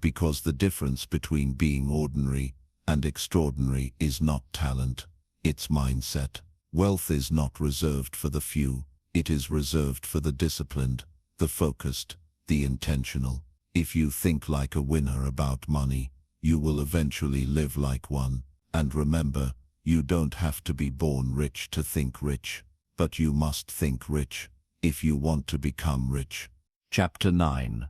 Because the difference between being ordinary and extraordinary is not talent, it's mindset. Wealth is not reserved for the few. It is reserved for the disciplined, the focused, the intentional. If you think like a winner about money, you will eventually live like one. And remember, you don't have to be born rich to think rich, but you must think rich if you want to become rich. Chapter 9.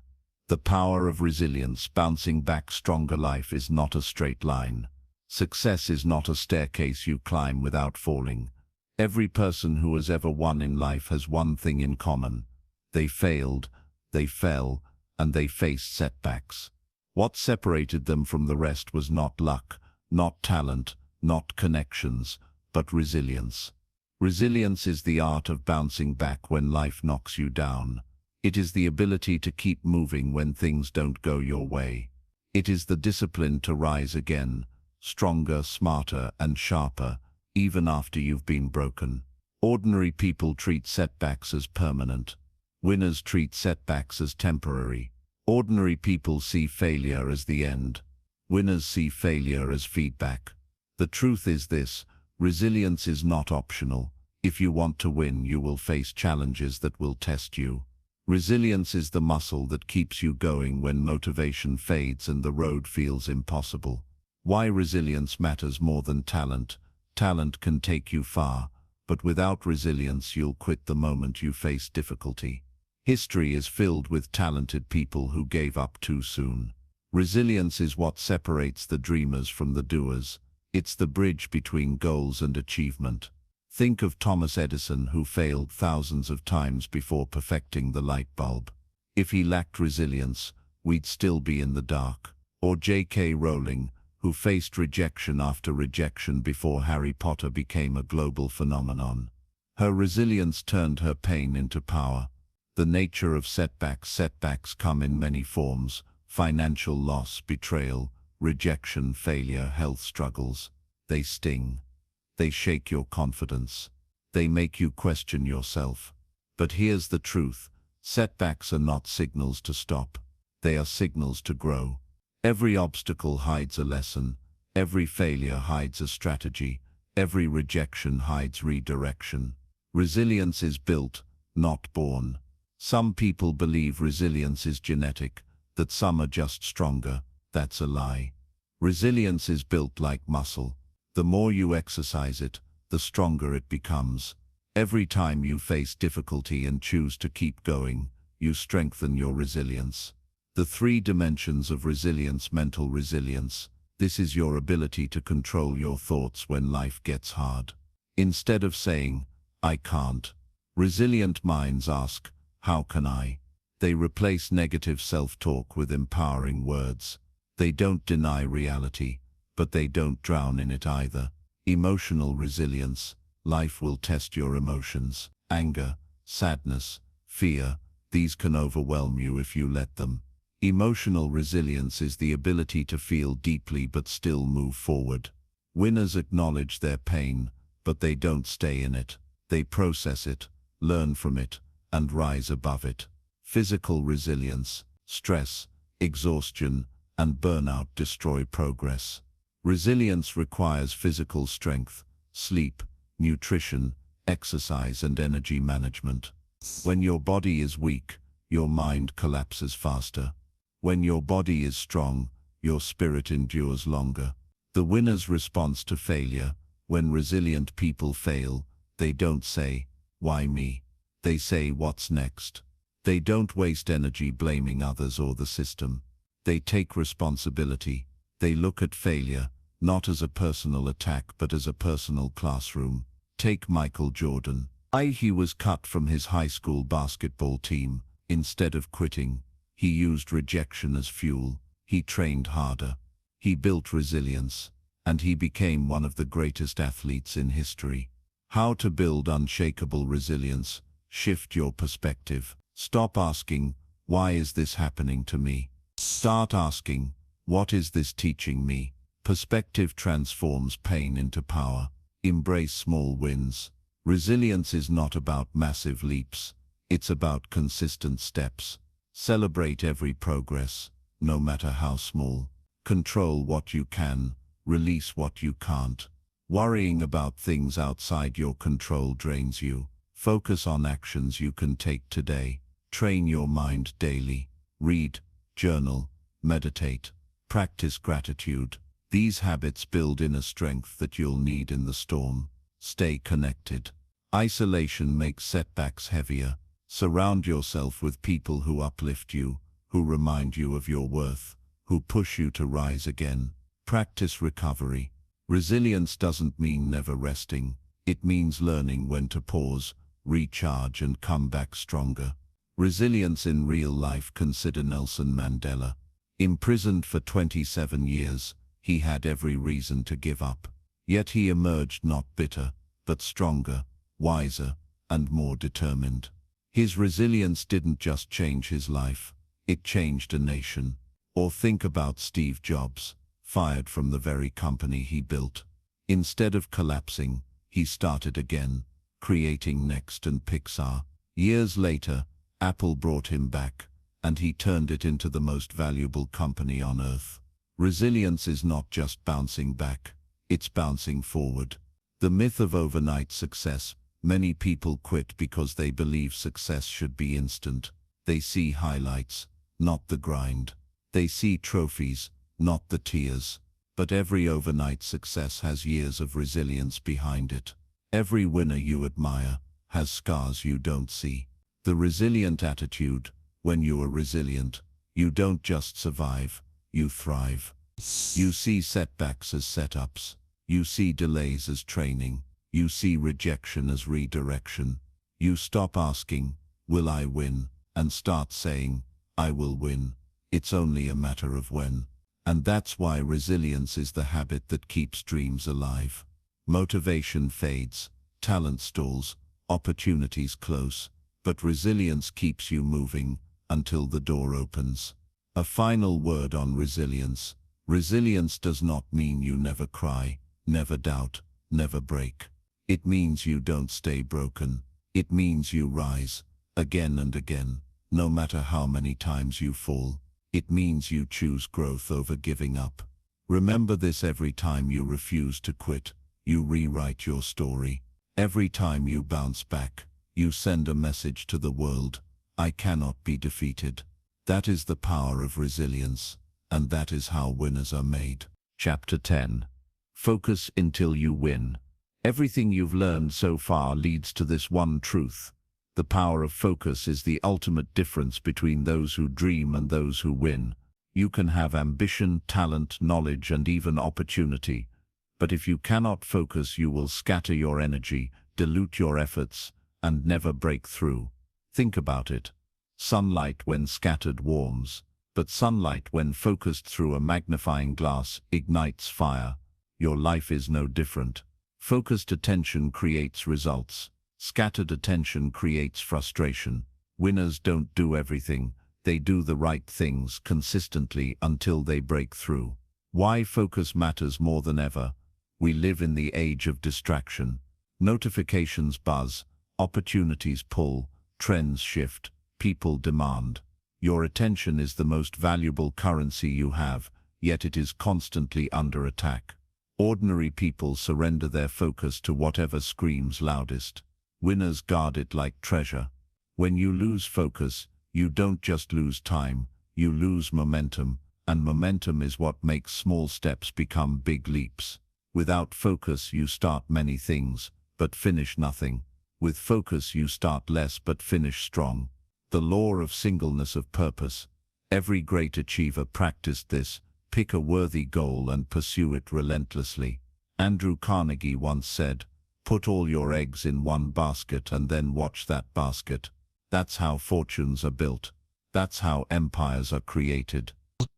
The Power of Resilience. Bouncing back stronger. Life is not a straight line. Success is not a staircase you climb without falling. Every person who has ever won in life has one thing in common. They failed, they fell, and they faced setbacks. What separated them from the rest was not luck, not talent, not connections, but resilience. Resilience is the art of bouncing back when life knocks you down. It is the ability to keep moving when things don't go your way. It is the discipline to rise again, stronger, smarter, and sharper, even after you've been broken. Ordinary people treat setbacks as permanent. Winners treat setbacks as temporary. Ordinary people see failure as the end. Winners see failure as feedback. The truth is this: resilience is not optional. If you want to win, you will face challenges that will test you. Resilience is the muscle that keeps you going when motivation fades and the road feels impossible. Why resilience matters more than talent. Talent can take you far, but without resilience you'll quit the moment you face difficulty. History is filled with talented people who gave up too soon. Resilience is what separates the dreamers from the doers. It's the bridge between goals and achievement. Think of Thomas Edison, who failed thousands of times before perfecting the light bulb. If he lacked resilience, we'd still be in the dark. Or J.K. Rowling, who faced rejection after rejection before Harry Potter became a global phenomenon. Her resilience turned her pain into power. The nature of setbacks. Setbacks come in many forms: financial loss, betrayal, rejection, failure, health struggles. They sting. They shake your confidence. They make you question yourself. But here's the truth: Setbacks are not signals to stop. They are signals to grow. Every obstacle hides a lesson. Every failure hides a strategy. Every rejection hides redirection. Resilience is built, not born. Some people believe resilience is genetic, that some are just stronger. That's a lie. Resilience is built like muscle. The more you exercise it, the stronger it becomes. Every time you face difficulty and choose to keep going, you strengthen your resilience. The 3 dimensions of resilience: mental resilience. This is your ability to control your thoughts when life gets hard. Instead of saying, "I can't," resilient minds ask, "How can I?" They replace negative self-talk with empowering words. They don't deny reality, but they don't drown in it either. Emotional resilience. Life will test your emotions. Anger, sadness, fear, these can overwhelm you if you let them. Emotional resilience is the ability to feel deeply but still move forward. Winners acknowledge their pain, but they don't stay in it. They process it, learn from it, and rise above it. Physical resilience. Stress, exhaustion, and burnout destroy progress. Resilience requires physical strength, sleep, nutrition, exercise, and energy management. When your body is weak, your mind collapses faster. When your body is strong, your spirit endures longer. The winner's response to failure. When resilient people fail, they don't say, "Why me?" They say, "What's next?" They don't waste energy blaming others or the system. They take responsibility. They look at failure, not as a personal attack but as a personal classroom. Take Michael Jordan. He was cut from his high school basketball team. Instead of quitting, he used rejection as fuel. He trained harder. He built resilience. And he became one of the greatest athletes in history. How to build unshakable resilience. Shift your perspective. Stop asking, "Why is this happening to me?" Start asking, "What is this teaching me?" Perspective transforms pain into power. Embrace small wins. Resilience is not about massive leaps. It's about consistent steps. Celebrate every progress, no matter how small. Control what you can, release what you can't. Worrying about things outside your control drains you. Focus on actions you can take today. Train your mind daily. Read, journal, meditate, practice gratitude. These habits build inner strength that you'll need in the storm. Stay connected. Isolation makes setbacks heavier. Surround yourself with people who uplift you, who remind you of your worth, who push you to rise again. Practice recovery. Resilience doesn't mean never resting. It means learning when to pause, recharge, and come back stronger. Resilience in real life. Consider Nelson Mandela. Imprisoned for 27 years, he had every reason to give up. Yet he emerged not bitter, but stronger, wiser, and more determined. His resilience didn't just change his life, it changed a nation. Or think about Steve Jobs, fired from the very company he built. Instead of collapsing, he started again, creating Next and Pixar. Years later, Apple brought him back, and he turned it into the most valuable company on earth. Resilience is not just bouncing back, it's bouncing forward. The myth of overnight success. Many people quit because they believe success should be instant. They see highlights, not the grind. They see trophies, not the tears. But every overnight success has years of resilience behind it. Every winner you admire has scars you don't see. The resilient attitude. When you are resilient, you don't just survive, you thrive. You see setbacks as setups. You see delays as training. You see rejection as redirection. You stop asking, "Will I win?" and start saying, "I will win. It's only a matter of when." And that's why resilience is the habit that keeps dreams alive. Motivation fades, talent stalls, opportunities close, but resilience keeps you moving until the door opens. A final word on resilience. Resilience does not mean you never cry, never doubt, never break. It means you don't stay broken. It means you rise, again and again. No matter how many times you fall, it means you choose growth over giving up. Remember this: every time you refuse to quit, you rewrite your story. Every time you bounce back, you send a message to the world: I cannot be defeated. That is the power of resilience, and that is how winners are made. Chapter 10. Focus until you win. Everything you've learned so far leads to this one truth. The power of focus is the ultimate difference between those who dream and those who win. You can have ambition, talent, knowledge, and even opportunity. But if you cannot focus, you will scatter your energy, dilute your efforts, and never break through. Think about it. Sunlight when scattered warms, but sunlight when focused through a magnifying glass ignites fire. Your life is no different. Focused attention creates results. Scattered attention creates frustration. Winners don't do everything. They do the right things consistently until they break through. Why focus matters more than ever. We live in the age of distraction. Notifications buzz, opportunities pull, trends shift, people demand. Your attention is the most valuable currency you have, yet it is constantly under attack. Ordinary people surrender their focus to whatever screams loudest. Winners guard it like treasure. When you lose focus, you don't just lose time, you lose momentum, and momentum is what makes small steps become big leaps. Without focus, you start many things, but finish nothing. With focus, you start less but finish strong. The law of singleness of purpose. Every great achiever practiced this. Pick a worthy goal and pursue it relentlessly. Andrew Carnegie once said, "Put all your eggs in one basket and then watch that basket." That's how fortunes are built. That's how empires are created.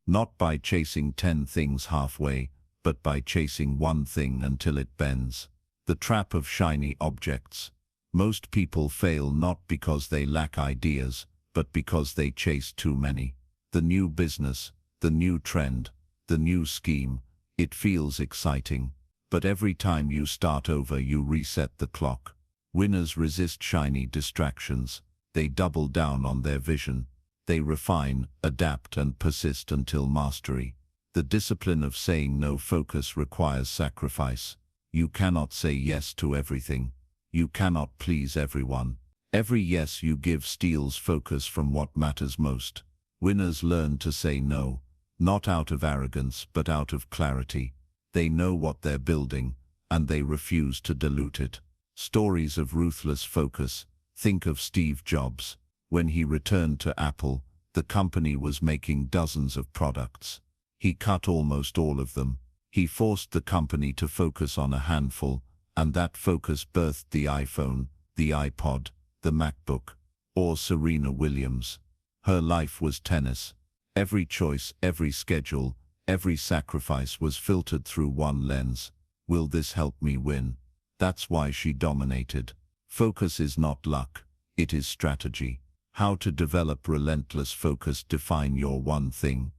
Not by chasing 10 things halfway, but by chasing one thing until it bends. The trap of shiny objects. Most people fail not because they lack ideas, but because they chase too many. The new business, the new trend, the new scheme, it feels exciting. But every time you start over, you reset the clock. Winners resist shiny distractions. They double down on their vision. They refine, adapt, and persist until mastery. The discipline of saying no. Focus requires sacrifice. You cannot say yes to everything. You cannot please everyone. Every yes you give steals focus from what matters most. Winners learn to say no, not out of arrogance but out of clarity. They know what they're building, and they refuse to dilute it. Stories of ruthless focus. Think of Steve Jobs. When he returned to Apple, the company was making dozens of products. He cut almost all of them. He forced the company to focus on a handful, and that focus birthed the iPhone, the iPod, the MacBook. Or Serena Williams. Her life was tennis. Every choice, every schedule, every sacrifice was filtered through one lens. Will this help me win? That's why she dominated. Focus is not luck, it is strategy. How to develop relentless focus. Define your one thing.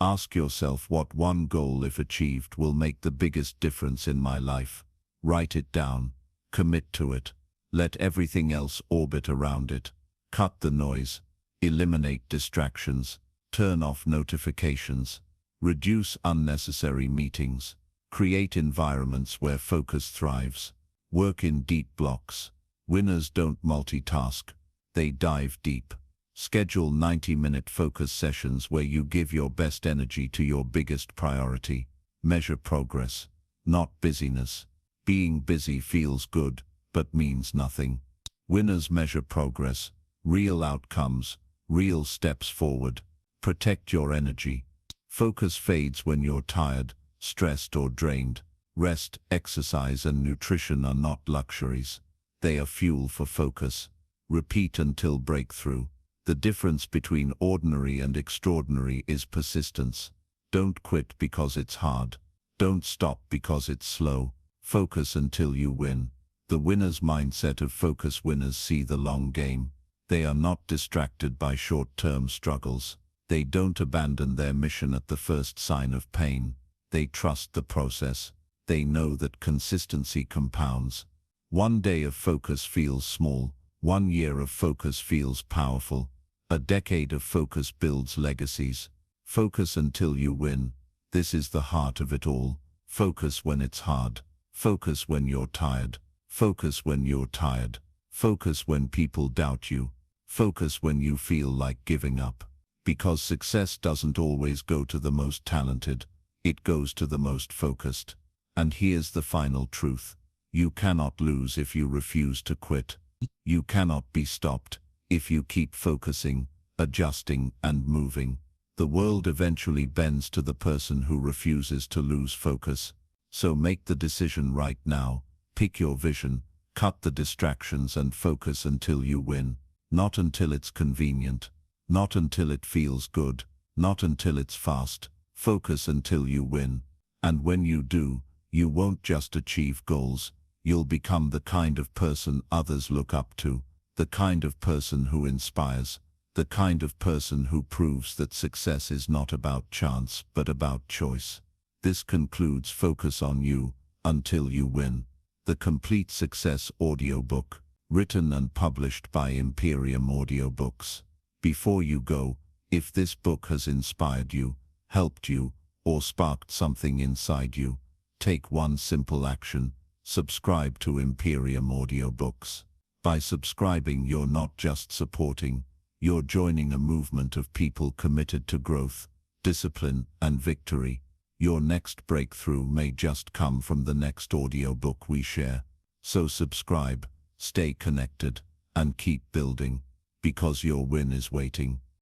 Ask yourself, what one goal, if achieved, will make the biggest difference in my life? Write it down. Commit to it. Let everything else orbit around it. Cut the noise. Eliminate distractions. Turn off notifications. Reduce unnecessary meetings. Create environments where focus thrives. Work in deep blocks. Winners don't multitask. They dive deep. Schedule 90-minute focus sessions where you give your best energy to your biggest priority. Measure progress, not busyness. Being busy feels good, but means nothing. Winners measure progress, real outcomes, real steps forward. Protect your energy. Focus fades when you're tired, stressed, or drained. Rest, exercise, and nutrition are not luxuries. They are fuel for focus. Repeat until breakthrough. The difference between ordinary and extraordinary is persistence. Don't quit because it's hard. Don't stop because it's slow. Focus until you win. The winner's mindset of focus. Winners see the long game. They are not distracted by short-term struggles. They don't abandon their mission at the first sign of pain. They trust the process. They know that consistency compounds. One day of focus feels small. 1 year of focus feels powerful. A decade of focus builds legacies. Focus until you win. This is the heart of it all. Focus when it's hard. Focus when you're tired. Focus when you're tired. Focus when people doubt you. Focus when you feel like giving up. Because success doesn't always go to the most talented. It goes to the most focused. And here's the final truth. You cannot lose if you refuse to quit. You cannot be stopped if you keep focusing, adjusting, and moving. The world eventually bends to the person who refuses to lose focus. So make the decision right now. Pick your vision, cut the distractions, and focus until you win. Not until it's convenient. Not until it feels good. Not until it's fast. Focus until you win. And when you do, you won't just achieve goals. You'll become the kind of person others look up to, the kind of person who inspires, the kind of person who proves that success is not about chance but about choice. This concludes Focus on You Until You Win, the complete success audiobook, written and published by Imperium Audiobooks. Before you go, if this book has inspired you, helped you, or sparked something inside you, take one simple action. Subscribe to Imperium Audiobooks. By subscribing, you're not just supporting, you're joining a movement of people committed to growth, discipline, and victory. Your next breakthrough may just come from the next audiobook we share. So subscribe, stay connected, and keep building, because your win is waiting.